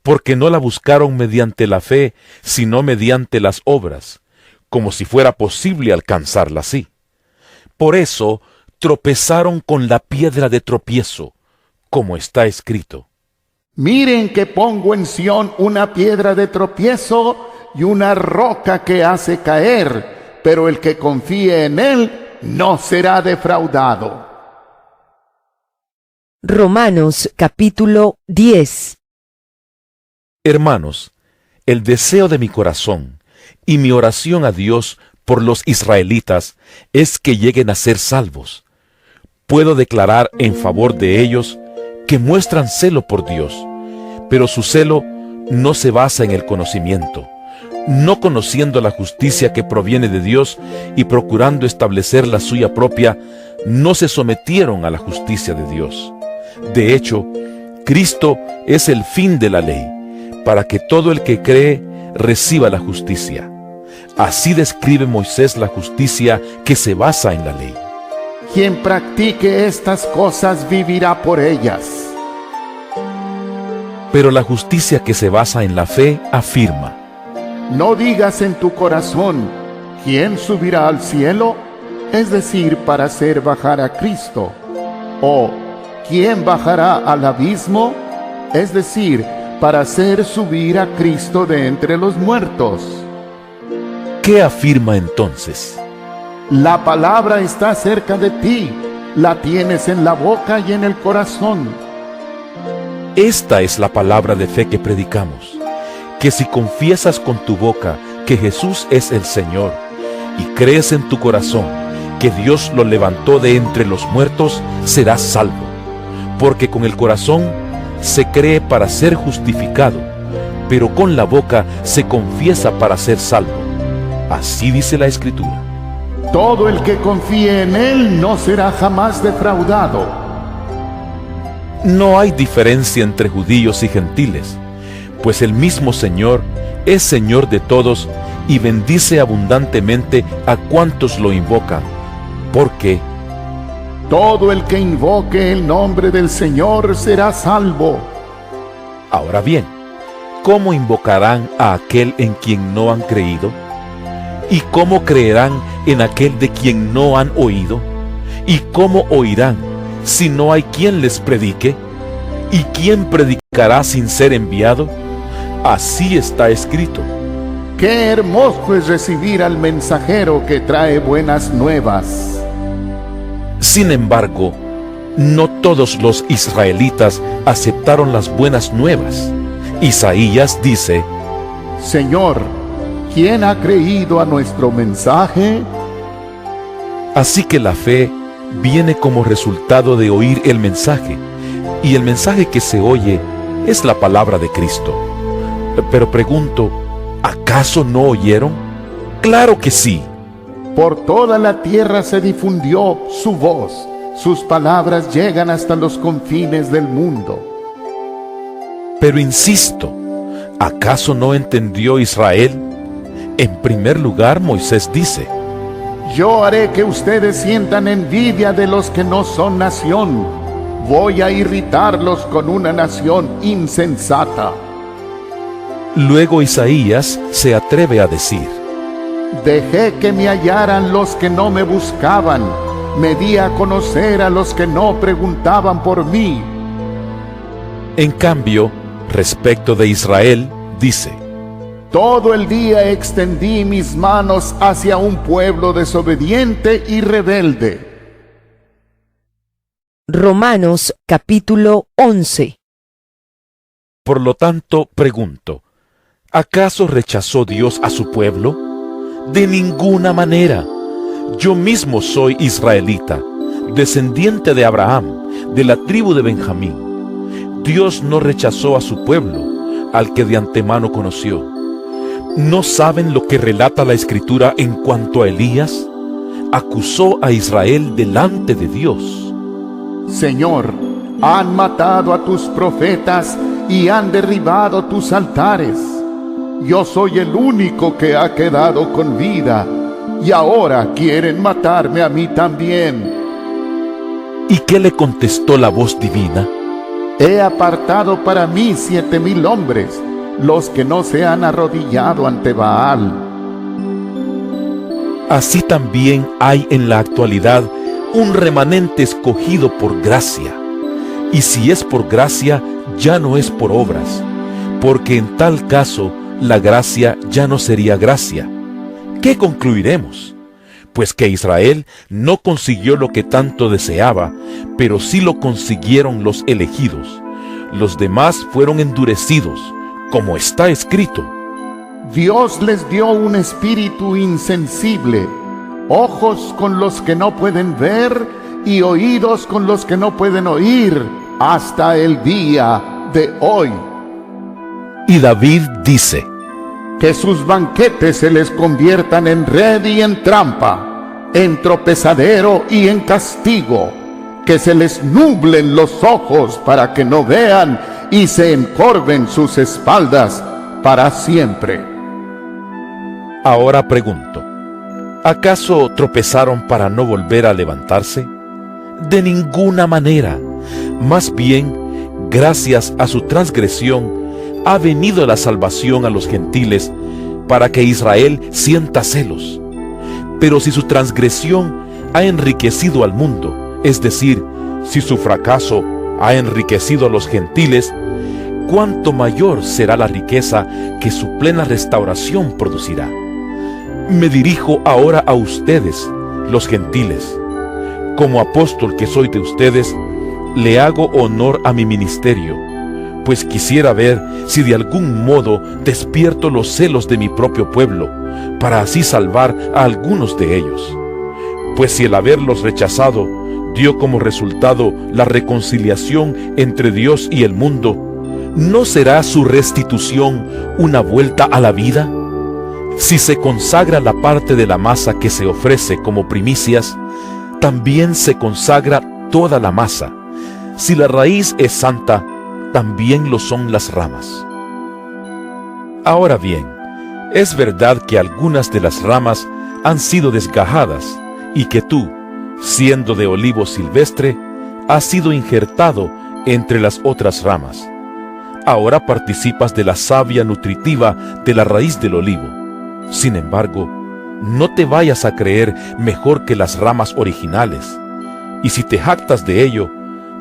Porque no la buscaron mediante la fe, sino mediante las obras, como si fuera posible alcanzarla así. Por eso tropezaron con la piedra de tropiezo, como está escrito. Miren que pongo en Sión una piedra de tropiezo y una roca que hace caer, pero el que confíe en él no será defraudado. Romanos capítulo 10. Hermanos, el deseo de mi corazón y mi oración a Dios por los israelitas es que lleguen a ser salvos. Puedo declarar en favor de ellos que muestran celo por Dios, pero su celo no se basa en el conocimiento, no conociendo la justicia que proviene de Dios y procurando establecer la suya propia, no se sometieron a la justicia de Dios. De hecho, Cristo es el fin de la ley, para que todo el que cree reciba la justicia. Así describe Moisés la justicia que se basa en la ley. Quien practique estas cosas vivirá por ellas. Pero la justicia que se basa en la fe afirma: No digas en tu corazón, ¿quién subirá al cielo? Es decir, para hacer bajar a Cristo. O, ¿quién bajará al abismo? Es decir, para hacer subir a Cristo de entre los muertos. ¿Qué afirma entonces? La palabra está cerca de ti, la tienes en la boca y en el corazón. Esta es la palabra de fe que predicamos, que si confiesas con tu boca que Jesús es el Señor y crees en tu corazón que Dios lo levantó de entre los muertos, serás salvo. Porque con el corazón se cree para ser justificado, pero con la boca se confiesa para ser salvo. Así dice la Escritura. Todo el que confíe en Él no será jamás defraudado. No hay diferencia entre judíos y gentiles, pues el mismo Señor es Señor de todos y bendice abundantemente a cuantos lo invocan, porque todo el que invoque el nombre del Señor será salvo. Ahora bien, ¿cómo invocarán a aquel en quien no han creído? ¿Y cómo creerán en aquel de quien no han oído? ¿Y cómo oirán si no hay quien les predique? ¿Y quién predicará sin ser enviado? Así está escrito. Qué hermoso es recibir al mensajero que trae buenas nuevas. Sin embargo, no todos los israelitas aceptaron las buenas nuevas. Isaías dice: Señor, ¿quién ha creído a nuestro mensaje? Así que la fe viene como resultado de oír el mensaje, y el mensaje que se oye es la palabra de Cristo. Pero pregunto, ¿acaso no oyeron? ¡Claro que sí! Por toda la tierra se difundió su voz, sus palabras llegan hasta los confines del mundo. Pero insisto, ¿acaso no entendió Israel? En primer lugar, Moisés dice: Yo haré que ustedes sientan envidia de los que no son nación. Voy a irritarlos con una nación insensata. Luego Isaías se atreve a decir: Dejé que me hallaran los que no me buscaban. Me di a conocer a los que no preguntaban por mí. En cambio, respecto de Israel, dice: Todo el día extendí mis manos hacia un pueblo desobediente y rebelde. Romanos capítulo 11. Por lo tanto, pregunto, ¿acaso rechazó Dios a su pueblo? De ninguna manera. Yo mismo soy israelita, descendiente de Abraham, de la tribu de Benjamín. Dios no rechazó a su pueblo, al que de antemano conoció. ¿No saben lo que relata la Escritura en cuanto a Elías? Acusó a Israel delante de Dios. Señor, han matado a tus profetas y han derribado tus altares. Yo soy el único que ha quedado con vida, y ahora quieren matarme a mí también. ¿Y qué le contestó la voz divina? He apartado para mí 7,000 hombres, los que no se han arrodillado ante Baal. Así también hay en la actualidad un remanente escogido por gracia. Y si es por gracia, ya no es por obras, porque en tal caso la gracia ya no sería gracia. ¿Qué concluiremos? Pues que Israel no consiguió lo que tanto deseaba, pero sí lo consiguieron los elegidos. Los demás fueron endurecidos, como está escrito. Dios les dio un espíritu insensible, ojos con los que no pueden ver y oídos con los que no pueden oír, hasta el día de hoy. Y David dice: Que sus banquetes se les conviertan en red y en trampa, en tropezadero y en castigo, que se les nublen los ojos para que no vean y se encorven sus espaldas para siempre. Ahora pregunto, ¿acaso tropezaron para no volver a levantarse? De ninguna manera. Más bien, gracias a su transgresión, ha venido la salvación a los gentiles para que Israel sienta celos. Pero si su transgresión ha enriquecido al mundo, es decir, si su fracaso ha enriquecido a los gentiles, ¿cuánto mayor será la riqueza que su plena restauración producirá? Me dirijo ahora a ustedes, los gentiles. Como apóstol que soy de ustedes, le hago honor a mi ministerio, pues quisiera ver si de algún modo despierto los celos de mi propio pueblo, para así salvar a algunos de ellos. Pues si el haberlos rechazado dio como resultado la reconciliación entre Dios y el mundo, ¿no será su restitución una vuelta a la vida? Si se consagra la parte de la masa que se ofrece como primicias, también se consagra toda la masa. Si la raíz es santa, también lo son las ramas. Ahora bien, es verdad que algunas de las ramas han sido desgajadas y que tú, siendo de olivo silvestre, has sido injertado entre las otras ramas. Ahora participas de la savia nutritiva de la raíz del olivo. Sin embargo, no te vayas a creer mejor que las ramas originales. Y si te jactas de ello,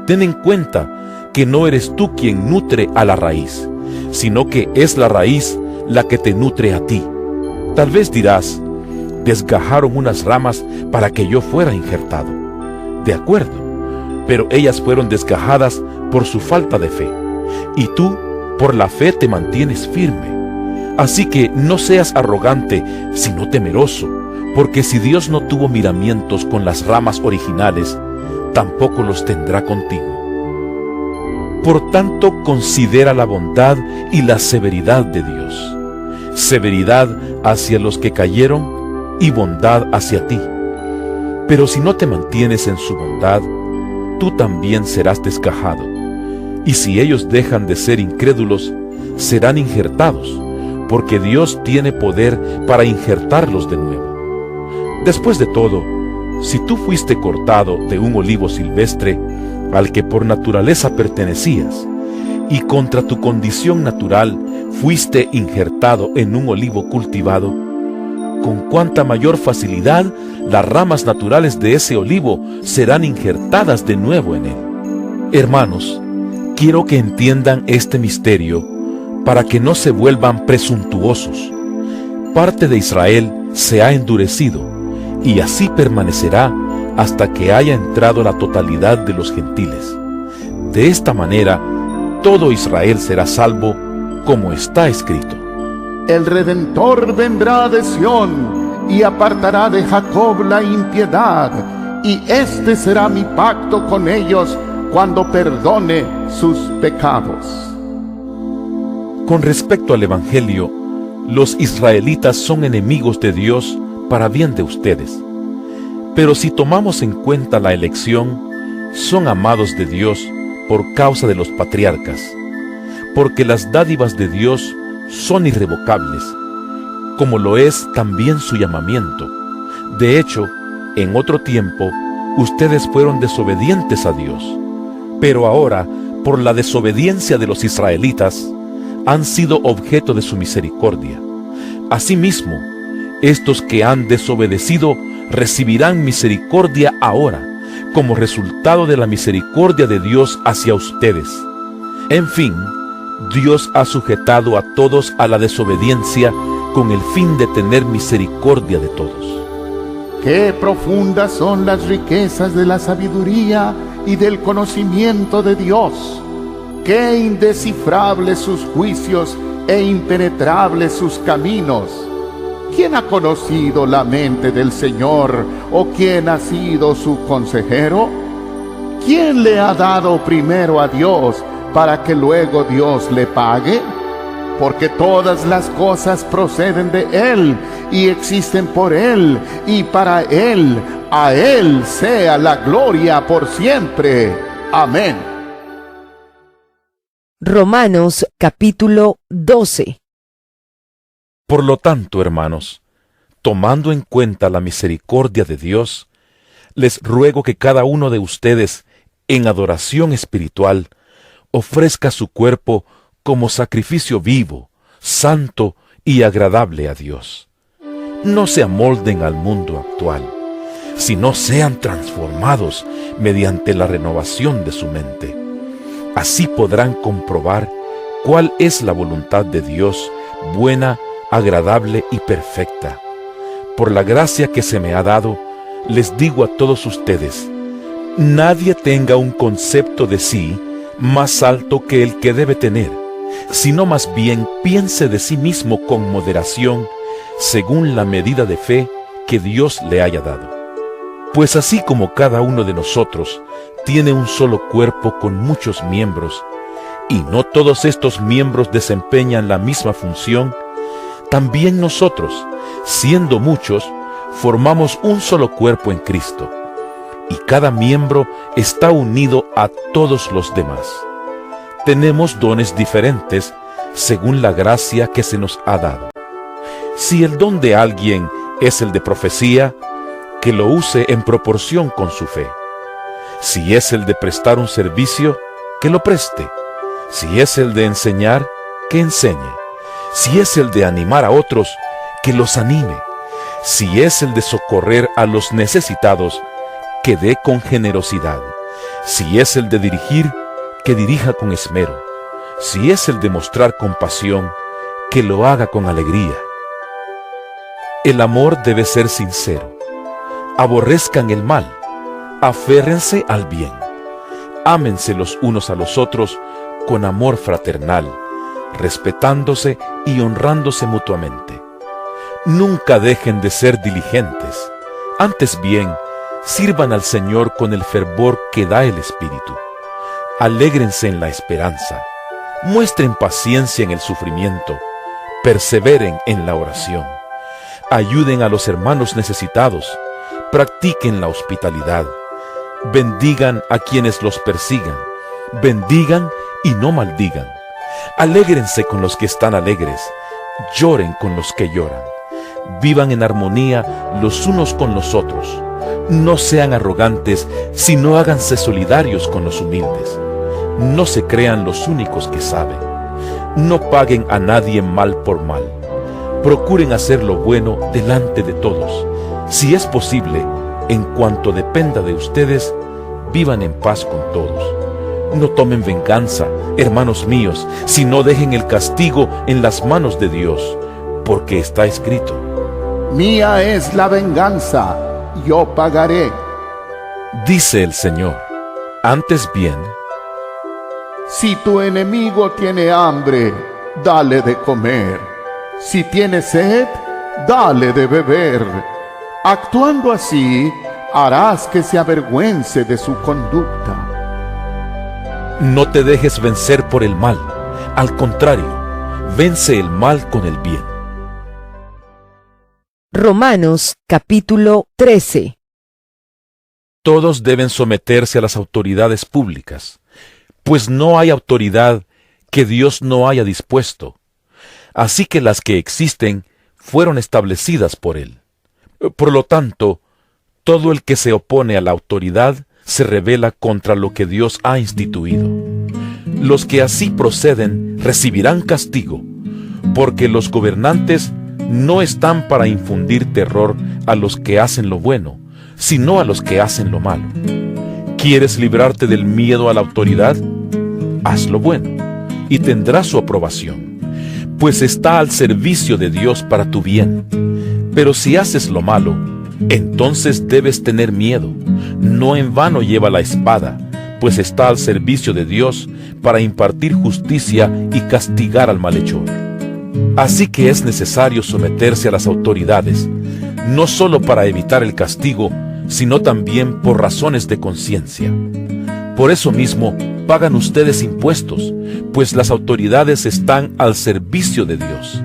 ten en cuenta que no eres tú quien nutre a la raíz, sino que es la raíz la que te nutre a ti. Tal vez dirás: desgajaron unas ramas para que yo fuera injertado. De acuerdo, pero ellas fueron desgajadas por su falta de fe, y tú por la fe te mantienes firme. Así que no seas arrogante, sino temeroso, porque si Dios no tuvo miramientos con las ramas originales, tampoco los tendrá contigo. Por tanto, considera la bondad y la severidad de Dios. Severidad hacia los que cayeron y bondad hacia ti. Pero si no te mantienes en su bondad, tú también serás desgajado. Y si ellos dejan de ser incrédulos, serán injertados, porque Dios tiene poder para injertarlos de nuevo. Después de todo, si tú fuiste cortado de un olivo silvestre al que por naturaleza pertenecías, y contra tu condición natural fuiste injertado en un olivo cultivado, con cuánta mayor facilidad las ramas naturales de ese olivo serán injertadas de nuevo en él. Hermanos, quiero que entiendan este misterio para que no se vuelvan presuntuosos. Parte de Israel se ha endurecido, y así permanecerá hasta que haya entrado la totalidad de los gentiles. De esta manera, todo Israel será salvo, como está escrito. El Redentor vendrá de Sión y apartará de Jacob la impiedad, y este será mi pacto con ellos cuando perdone sus pecados. Con respecto al Evangelio, los israelitas son enemigos de Dios para bien de ustedes. Pero si tomamos en cuenta la elección, son amados de Dios por causa de los patriarcas, porque las dádivas de Dios son irrevocables, como lo es también su llamamiento, De hecho, en otro tiempo, ustedes fueron desobedientes a Dios, pero ahora, por la desobediencia de los israelitas, han sido objeto de su misericordia. Asimismo, estos que han desobedecido recibirán misericordia ahora, como resultado de la misericordia de Dios hacia ustedes. En fin, Dios ha sujetado a todos a la desobediencia con el fin de tener misericordia de todos. Qué profundas son las riquezas de la sabiduría y del conocimiento de Dios. Qué indescifrables sus juicios e impenetrables sus caminos. ¿Quién ha conocido la mente del Señor, o quién ha sido su consejero? ¿Quién le ha dado primero a Dios para que luego Dios le pague? Porque todas las cosas proceden de Él y existen por Él y para Él. A Él sea la gloria por siempre. Amén. Romanos capítulo 12. Por lo tanto, hermanos, tomando en cuenta la misericordia de Dios, les ruego que cada uno de ustedes, en adoración espiritual, ofrezca su cuerpo como sacrificio vivo, santo y agradable a Dios. No se amolden al mundo actual, sino sean transformados mediante la renovación de su mente. Así podrán comprobar cuál es la voluntad de Dios, buena, agradable y perfecta. Por la gracia que se me ha dado, les digo a todos ustedes, nadie tenga un concepto de sí más alto que el que debe tener, sino más bien piense de sí mismo con moderación, según la medida de fe que Dios le haya dado. Pues así como cada uno de nosotros tiene un solo cuerpo con muchos miembros, y no todos estos miembros desempeñan la misma función, también nosotros, siendo muchos, formamos un solo cuerpo en Cristo, y cada miembro está unido a todos los demás. Tenemos dones diferentes según la gracia que se nos ha dado. Si el don de alguien es el de profecía, que lo use en proporción con su fe. Si es el de prestar un servicio, que lo preste. Si es el de enseñar, que enseñe. Si es el de animar a otros, que los anime. Si es el de socorrer a los necesitados, que dé con generosidad. Si es el de dirigir, que dirija con esmero. Si es el de mostrar compasión, que lo haga con alegría. El amor debe ser sincero. Aborrezcan el mal, aférrense al bien. Ámense los unos a los otros con amor fraternal, respetándose y honrándose mutuamente. Nunca dejen de ser diligentes. Antes bien, sirvan al Señor con el fervor que da el Espíritu. Alégrense en la esperanza. Muestren paciencia en el sufrimiento. Perseveren en la oración. Ayuden a los hermanos necesitados. Practiquen la hospitalidad. Bendigan a quienes los persigan. Bendigan y no maldigan. Alégrense con los que están alegres. Lloren con los que lloran. Vivan en armonía los unos con los otros. No sean arrogantes, sino háganse solidarios con los humildes. No se crean los únicos que saben. No paguen a nadie mal por mal. Procuren hacer lo bueno delante de todos. Si es posible, en cuanto dependa de ustedes, vivan en paz con todos. No tomen venganza, hermanos míos, sino dejen el castigo en las manos de Dios, porque está escrito: Mía es la venganza, yo pagaré. Dice el Señor. Antes bien, si tu enemigo tiene hambre, dale de comer. Si tiene sed, dale de beber. Actuando así, harás que se avergüence de su conducta. no te dejes vencer por el mal. Al contrario, vence el mal con el bien. Romanos capítulo 13. Todos deben someterse a las autoridades públicas, pues no hay autoridad que Dios no haya dispuesto. Así que las que existen fueron establecidas por Él. Por lo tanto, todo el que se opone a la autoridad se rebela contra lo que Dios ha instituido. Los que así proceden recibirán castigo, porque los gobernantes no están para infundir terror a los que hacen lo bueno, sino a los que hacen lo malo. ¿Quieres librarte del miedo a la autoridad? Haz lo bueno, y tendrás su aprobación, pues está al servicio de Dios para tu bien. Pero si haces lo malo, entonces debes tener miedo. No en vano lleva la espada, pues está al servicio de Dios para impartir justicia y castigar al malhechor. Así que es necesario someterse a las autoridades, no solo para evitar el castigo, sino también por razones de conciencia. Por eso mismo pagan ustedes impuestos, pues las autoridades están al servicio de Dios,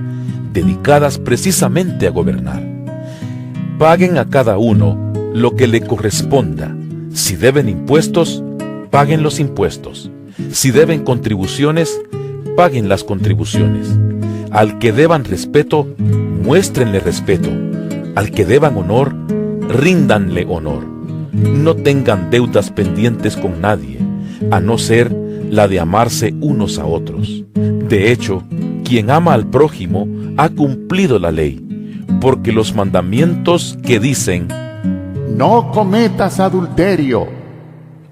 dedicadas precisamente a gobernar. Paguen a cada uno lo que le corresponda. Si deben impuestos, paguen los impuestos. Si deben contribuciones, paguen las contribuciones. Al que deban respeto, muéstrenle respeto. Al que deban honor, ríndanle honor. No tengan deudas pendientes con nadie, a no ser la de amarse unos a otros. De hecho, quien ama al prójimo ha cumplido la ley, porque los mandamientos que dicen: no cometas adulterio,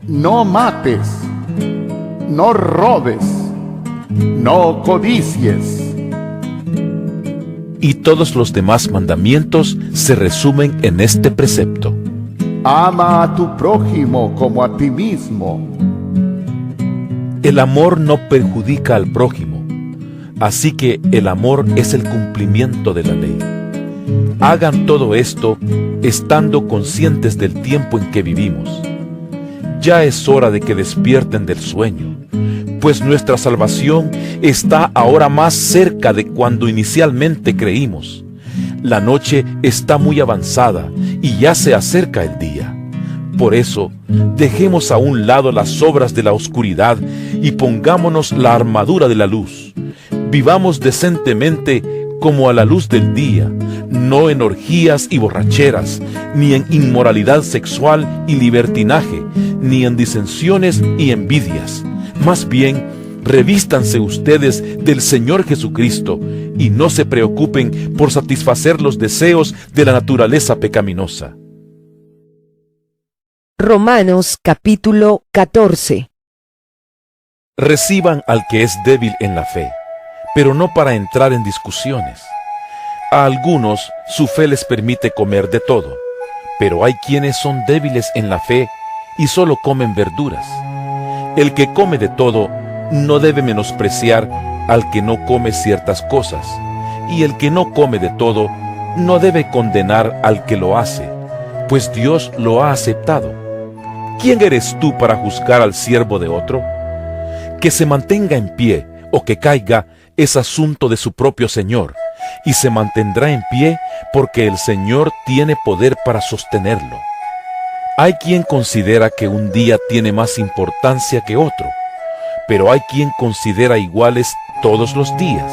no mates, no robes, no codicies, y todos los demás mandamientos se resumen en este precepto: ama a tu prójimo como a ti mismo. El amor no perjudica al prójimo, así que el amor es el cumplimiento de la ley. Hagan todo esto estando conscientes del tiempo en que vivimos. Ya es hora de que despierten del sueño, pues nuestra salvación está ahora más cerca de cuando inicialmente creímos. La noche está muy avanzada y ya se acerca el día. Por eso, dejemos a un lado las obras de la oscuridad y pongámonos la armadura de la luz. Vivamos decentemente como a la luz del día, no en orgías y borracheras, ni en inmoralidad sexual y libertinaje, ni en disensiones y envidias. Más bien, revístanse ustedes del Señor Jesucristo y no se preocupen por satisfacer los deseos de la naturaleza pecaminosa. Romanos capítulo 14. Reciban al que es débil en la fe, pero no para entrar en discusiones. A algunos su fe les permite comer de todo, pero hay quienes son débiles en la fe y solo comen verduras. El que come de todo no debe menospreciar al que no come ciertas cosas, y el que no come de todo no debe condenar al que lo hace, pues Dios lo ha aceptado. ¿Quién eres tú para juzgar al siervo de otro? Que se mantenga en pie o que caiga es asunto de su propio Señor, y se mantendrá en pie porque el Señor tiene poder para sostenerlo. Hay quien considera que un día tiene más importancia que otro, pero hay quien considera iguales todos los días.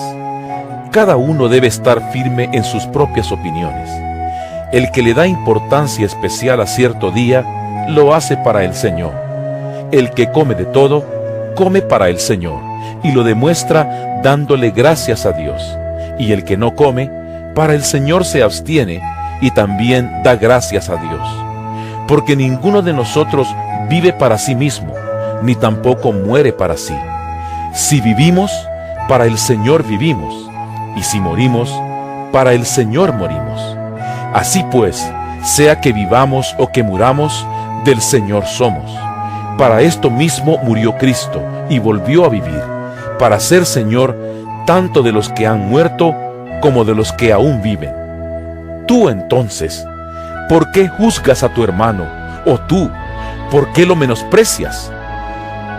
Cada uno debe estar firme en sus propias opiniones. El que le da importancia especial a cierto día, lo hace para el Señor. El que come de todo, come para el Señor, y lo demuestra dándole gracias a Dios. Y el que no come, para el Señor se abstiene, y también da gracias a Dios. Porque ninguno de nosotros vive para sí mismo, ni tampoco muere para sí. Si vivimos, para el Señor vivimos, y si morimos, para el Señor morimos. Así pues, sea que vivamos o que muramos, del Señor somos. Para esto mismo murió Cristo y volvió a vivir, para ser Señor tanto de los que han muerto como de los que aún viven. Tú entonces, ¿por qué juzgas a tu hermano? O tú, ¿por qué lo menosprecias?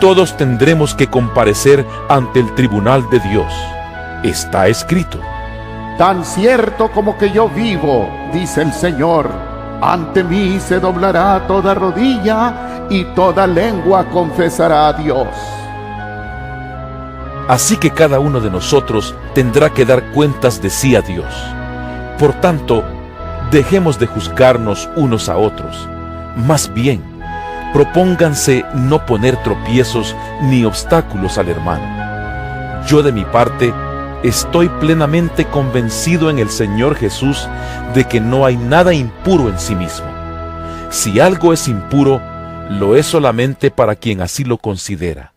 Todos tendremos que comparecer ante el tribunal de Dios. Está escrito: tan cierto como que yo vivo, dice el Señor, ante mí se doblará toda rodilla y toda lengua confesará a Dios. Así que cada uno de nosotros tendrá que dar cuentas de sí a Dios. Por tanto, dejemos de juzgarnos unos a otros. Más bien, propónganse no poner tropiezos ni obstáculos al hermano. Yo de mi parte, estoy plenamente convencido en el Señor Jesús de que no hay nada impuro en sí mismo. Si algo es impuro, lo es solamente para quien así lo considera.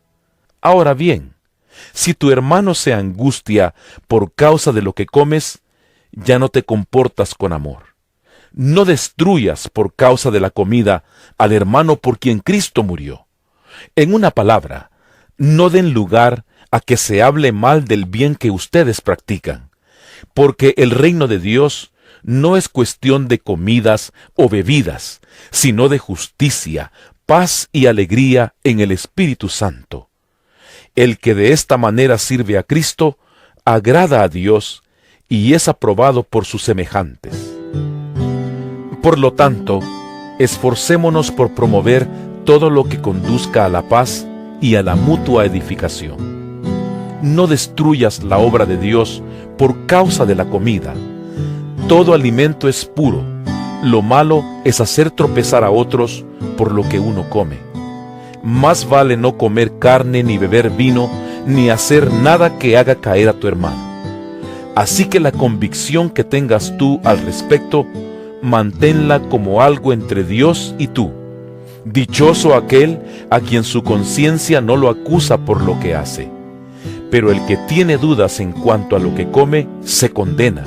Ahora bien, si tu hermano se angustia por causa de lo que comes, ya no te comportas con amor. No destruyas por causa de la comida al hermano por quien Cristo murió. En una palabra, no den lugar a que se hable mal del bien que ustedes practican, porque el reino de Dios no es cuestión de comidas o bebidas, sino de justicia, paz y alegría en el Espíritu Santo. El que de esta manera sirve a Cristo, agrada a Dios y es aprobado por sus semejantes. Por lo tanto, esforcémonos por promover todo lo que conduzca a la paz y a la mutua edificación. No destruyas la obra de Dios por causa de la comida. Todo alimento es puro. Lo malo es hacer tropezar a otros por lo que uno come. Más vale no comer carne ni beber vino, ni hacer nada que haga caer a tu hermano. Así que la convicción que tengas tú al respecto, manténla como algo entre Dios y tú. Dichoso aquel a quien su conciencia no lo acusa por lo que hace. Pero el que tiene dudas en cuanto a lo que come, se condena,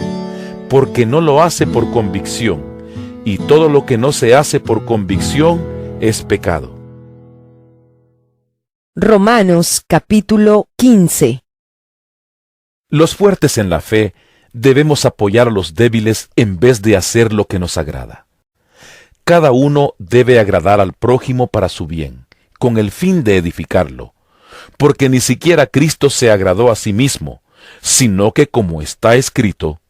porque no lo hace por convicción, y todo lo que no se hace por convicción es pecado. Romanos capítulo 15. Los fuertes en la fe debemos apoyar a los débiles en vez de hacer lo que nos agrada. Cada uno debe agradar al prójimo para su bien, con el fin de edificarlo, porque ni siquiera Cristo se agradó a sí mismo, sino que, como está escrito,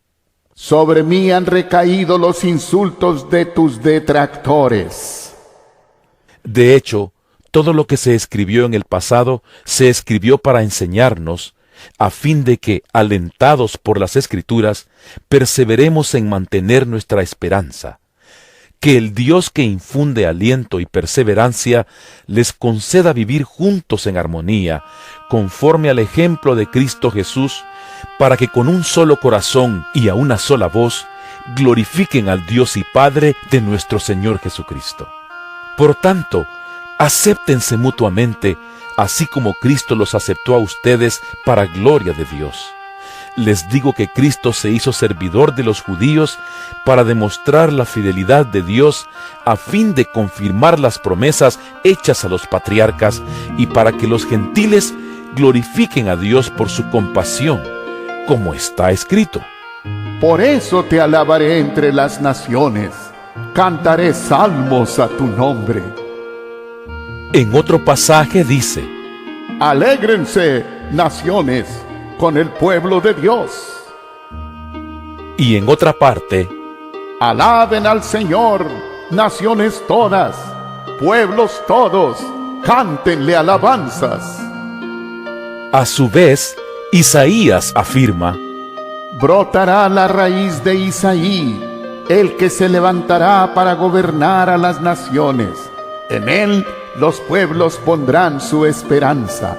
sobre mí han recaído los insultos de tus detractores. De hecho, todo lo que se escribió en el pasado se escribió para enseñarnos, a fin de que, alentados por las Escrituras, perseveremos en mantener nuestra esperanza. Que el Dios que infunde aliento y perseverancia les conceda vivir juntos en armonía, conforme al ejemplo de Cristo Jesús, para que con un solo corazón y a una sola voz glorifiquen al Dios y Padre de nuestro Señor Jesucristo. Por tanto, acéptense mutuamente, así como Cristo los aceptó a ustedes para gloria de Dios. Les digo que Cristo se hizo servidor de los judíos para demostrar la fidelidad de Dios a fin de confirmar las promesas hechas a los patriarcas y para que los gentiles glorifiquen a Dios por su compasión, como está escrito. Por eso te alabaré entre las naciones, cantaré salmos a tu nombre. En otro pasaje dice, Alégrense, naciones, con el pueblo de Dios. y en otra parte, Alaben al Señor, naciones todas, pueblos todos, cántenle alabanzas. a su vez, Isaías afirma, Brotará la raíz de Isaí, el que se levantará para gobernar a las naciones. En él los pueblos pondrán su esperanza.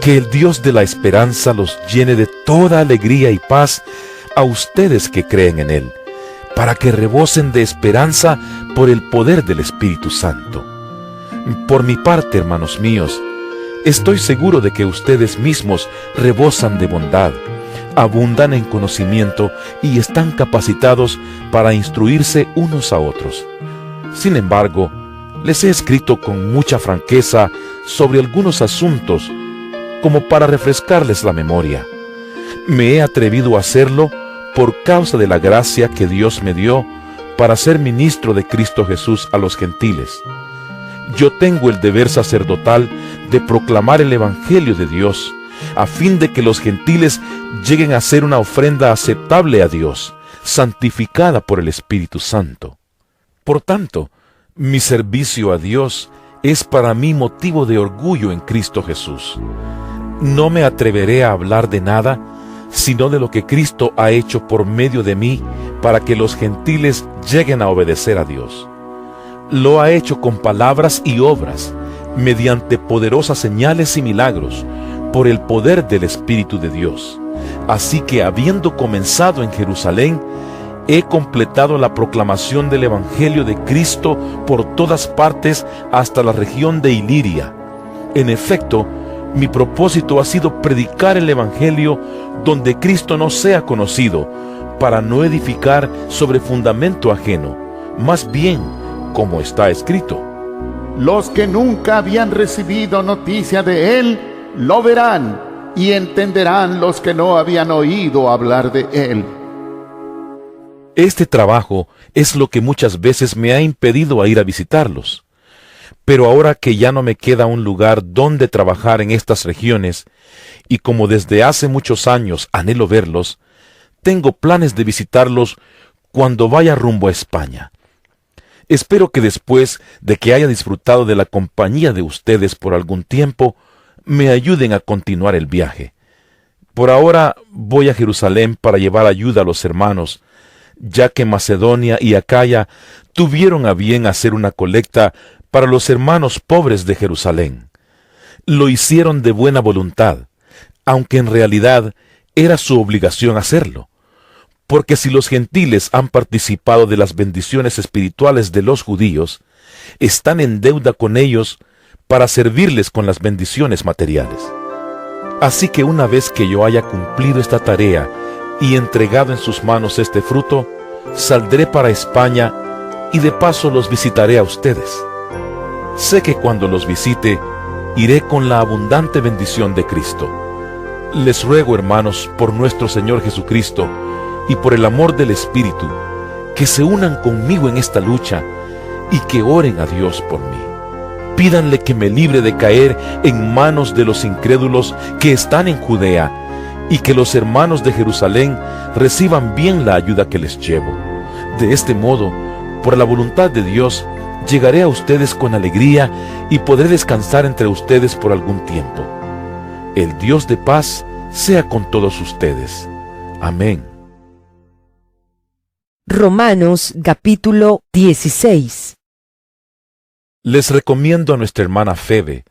que el Dios de la esperanza los llene de toda alegría y paz a ustedes que creen en Él, para que rebosen de esperanza por el poder del Espíritu Santo. Por mi parte, hermanos míos, estoy seguro de que ustedes mismos rebosan de bondad, abundan en conocimiento y están capacitados para instruirse unos a otros. Sin embargo, les he escrito con mucha franqueza sobre algunos asuntos, como para refrescarles la memoria. Me he atrevido a hacerlo por causa de la gracia que Dios me dio para ser ministro de Cristo Jesús a los gentiles. Yo tengo el deber sacerdotal de proclamar el Evangelio de Dios, a fin de que los gentiles lleguen a ser una ofrenda aceptable a Dios, santificada por el Espíritu Santo. Por tanto, mi servicio a Dios es para mí motivo de orgullo en Cristo Jesús. No me atreveré a hablar de nada, sino de lo que Cristo ha hecho por medio de mí para que los gentiles lleguen a obedecer a Dios. Lo ha hecho con palabras y obras, mediante poderosas señales y milagros, por el poder del Espíritu de Dios. Así que, habiendo comenzado en Jerusalén, he completado la proclamación del Evangelio de Cristo por todas partes hasta la región de Iliria. En efecto, mi propósito ha sido predicar el Evangelio donde Cristo no sea conocido, para no edificar sobre fundamento ajeno, más bien, como está escrito: Los que nunca habían recibido noticia de Él, lo verán, y entenderán los que no habían oído hablar de Él. Este trabajo es lo que muchas veces me ha impedido ir a visitarlos. Pero ahora que ya no me queda un lugar donde trabajar en estas regiones, y como desde hace muchos años anhelo verlos, tengo planes de visitarlos cuando vaya rumbo a España. Espero que después de que haya disfrutado de la compañía de ustedes por algún tiempo, me ayuden a continuar el viaje. Por ahora voy a Jerusalén para llevar ayuda a los hermanos, ya que Macedonia y Acaya tuvieron a bien hacer una colecta para los hermanos pobres de Jerusalén. Lo hicieron de buena voluntad, aunque en realidad era su obligación hacerlo, porque si los gentiles han participado de las bendiciones espirituales de los judíos, están en deuda con ellos para servirles con las bendiciones materiales. Así que una vez que yo haya cumplido esta tarea y entregado en sus manos este fruto, saldré para España y de paso los visitaré a ustedes. Sé que cuando los visite, iré con la abundante bendición de Cristo. Les ruego, hermanos, por nuestro Señor Jesucristo y por el amor del Espíritu, que se unan conmigo en esta lucha y que oren a Dios por mí. Pídanle que me libre de caer en manos de los incrédulos que están en Judea, y que los hermanos de Jerusalén reciban bien la ayuda que les llevo. De este modo, por la voluntad de Dios, llegaré a ustedes con alegría y podré descansar entre ustedes por algún tiempo. El Dios de paz sea con todos ustedes. Amén. Romanos capítulo 16. Les recomiendo a nuestra hermana Febe,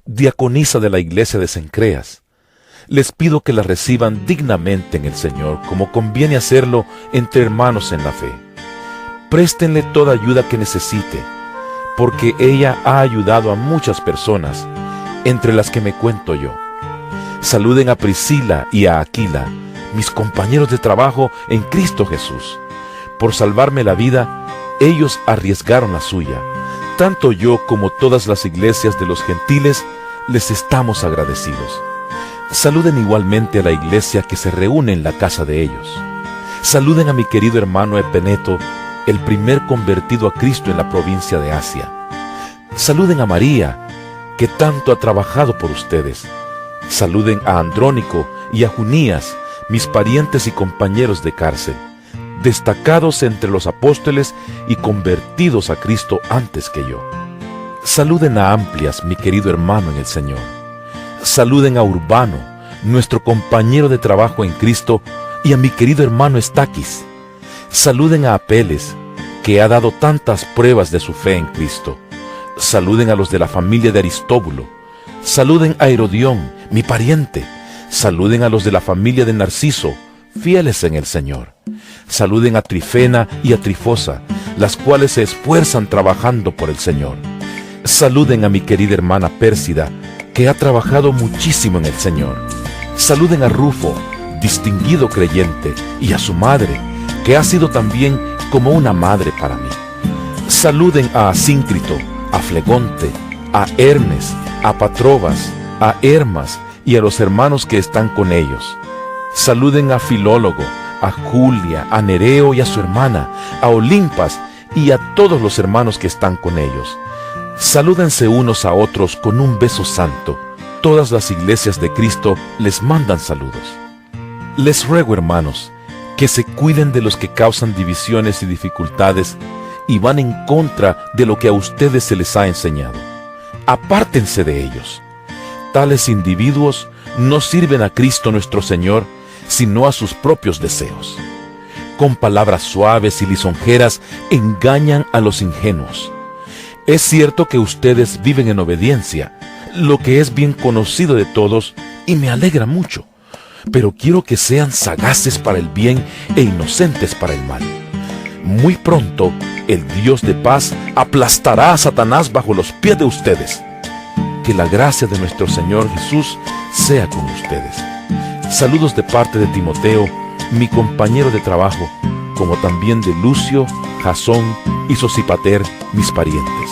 diaconisa de la iglesia de Cencreas. Les pido que la reciban dignamente en el Señor, como conviene hacerlo entre hermanos en la fe. Préstenle toda ayuda que necesite, porque ella ha ayudado a muchas personas, entre las que me cuento yo. Saluden a Priscila y a Aquila, mis compañeros de trabajo en Cristo Jesús. Por salvarme la vida, ellos arriesgaron la suya. Tanto yo como todas las iglesias de los gentiles les estamos agradecidos. Saluden igualmente a la iglesia que se reúne en la casa de ellos. Saluden a mi querido hermano Epeneto, el primer convertido a Cristo en la provincia de Asia. Saluden a María, que tanto ha trabajado por ustedes. Saluden a Andrónico y a Junías, mis parientes y compañeros de cárcel, destacados entre los apóstoles y convertidos a Cristo antes que yo. Saluden a Amplias, mi querido hermano en el Señor. Saluden a Urbano, nuestro compañero de trabajo en Cristo, y a mi querido hermano Estaquis. Saluden a Apeles, que ha dado tantas pruebas de su fe en Cristo. Saluden a los de la familia de Aristóbulo. Saluden a Herodión, mi pariente. Saluden a los de la familia de Narciso, fieles en el Señor. Saluden a Trifena y a Trifosa, las cuales se esfuerzan trabajando por el Señor. Saluden a mi querida hermana Pérsida, que ha trabajado muchísimo en el Señor. Saluden a Rufo, distinguido creyente, y a su madre, que ha sido también como una madre para mí. Saluden a Asíncrito, a Flegonte, a Hermes, a Patrobas, a Hermas y a los hermanos que están con ellos. Saluden a Filólogo, a Julia, a Nereo y a su hermana, a Olimpas y a todos los hermanos que están con ellos. Salúdense unos a otros con un beso santo. Todas las iglesias de Cristo les mandan saludos. Les ruego, hermanos, que se cuiden de los que causan divisiones y dificultades y van en contra de lo que a ustedes se les ha enseñado. Apártense de ellos. Tales individuos no sirven a Cristo nuestro Señor, sino a sus propios deseos. Con palabras suaves y lisonjeras engañan a los ingenuos. Es cierto que ustedes viven en obediencia, lo que es bien conocido de todos y me alegra mucho, pero quiero que sean sagaces para el bien e inocentes para el mal. Muy pronto, el Dios de paz aplastará a Satanás bajo los pies de ustedes. Que la gracia de nuestro Señor Jesús sea con ustedes. Saludos de parte de Timoteo, mi compañero de trabajo, como también de Lucio, Jasón y Sosipater, mis parientes.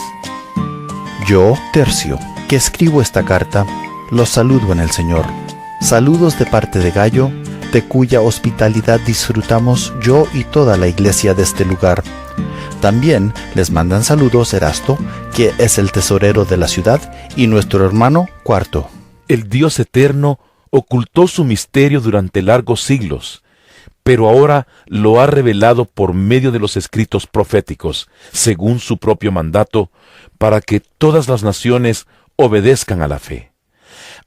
Yo, Tercio, que escribo esta carta, los saludo en el Señor. Saludos de parte de Gayo, de cuya hospitalidad disfrutamos yo y toda la iglesia de este lugar. También les mandan saludos Erasto, que es el tesorero de la ciudad, y nuestro hermano Cuarto. El Dios eterno ocultó su misterio durante largos siglos, pero ahora lo ha revelado por medio de los escritos proféticos, según su propio mandato, para que todas las naciones obedezcan a la fe.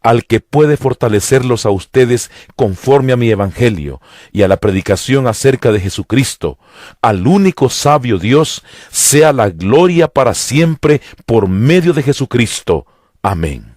Al que puede fortalecerlos a ustedes conforme a mi evangelio y a la predicación acerca de Jesucristo, al único sabio Dios, sea la gloria para siempre por medio de Jesucristo. Amén.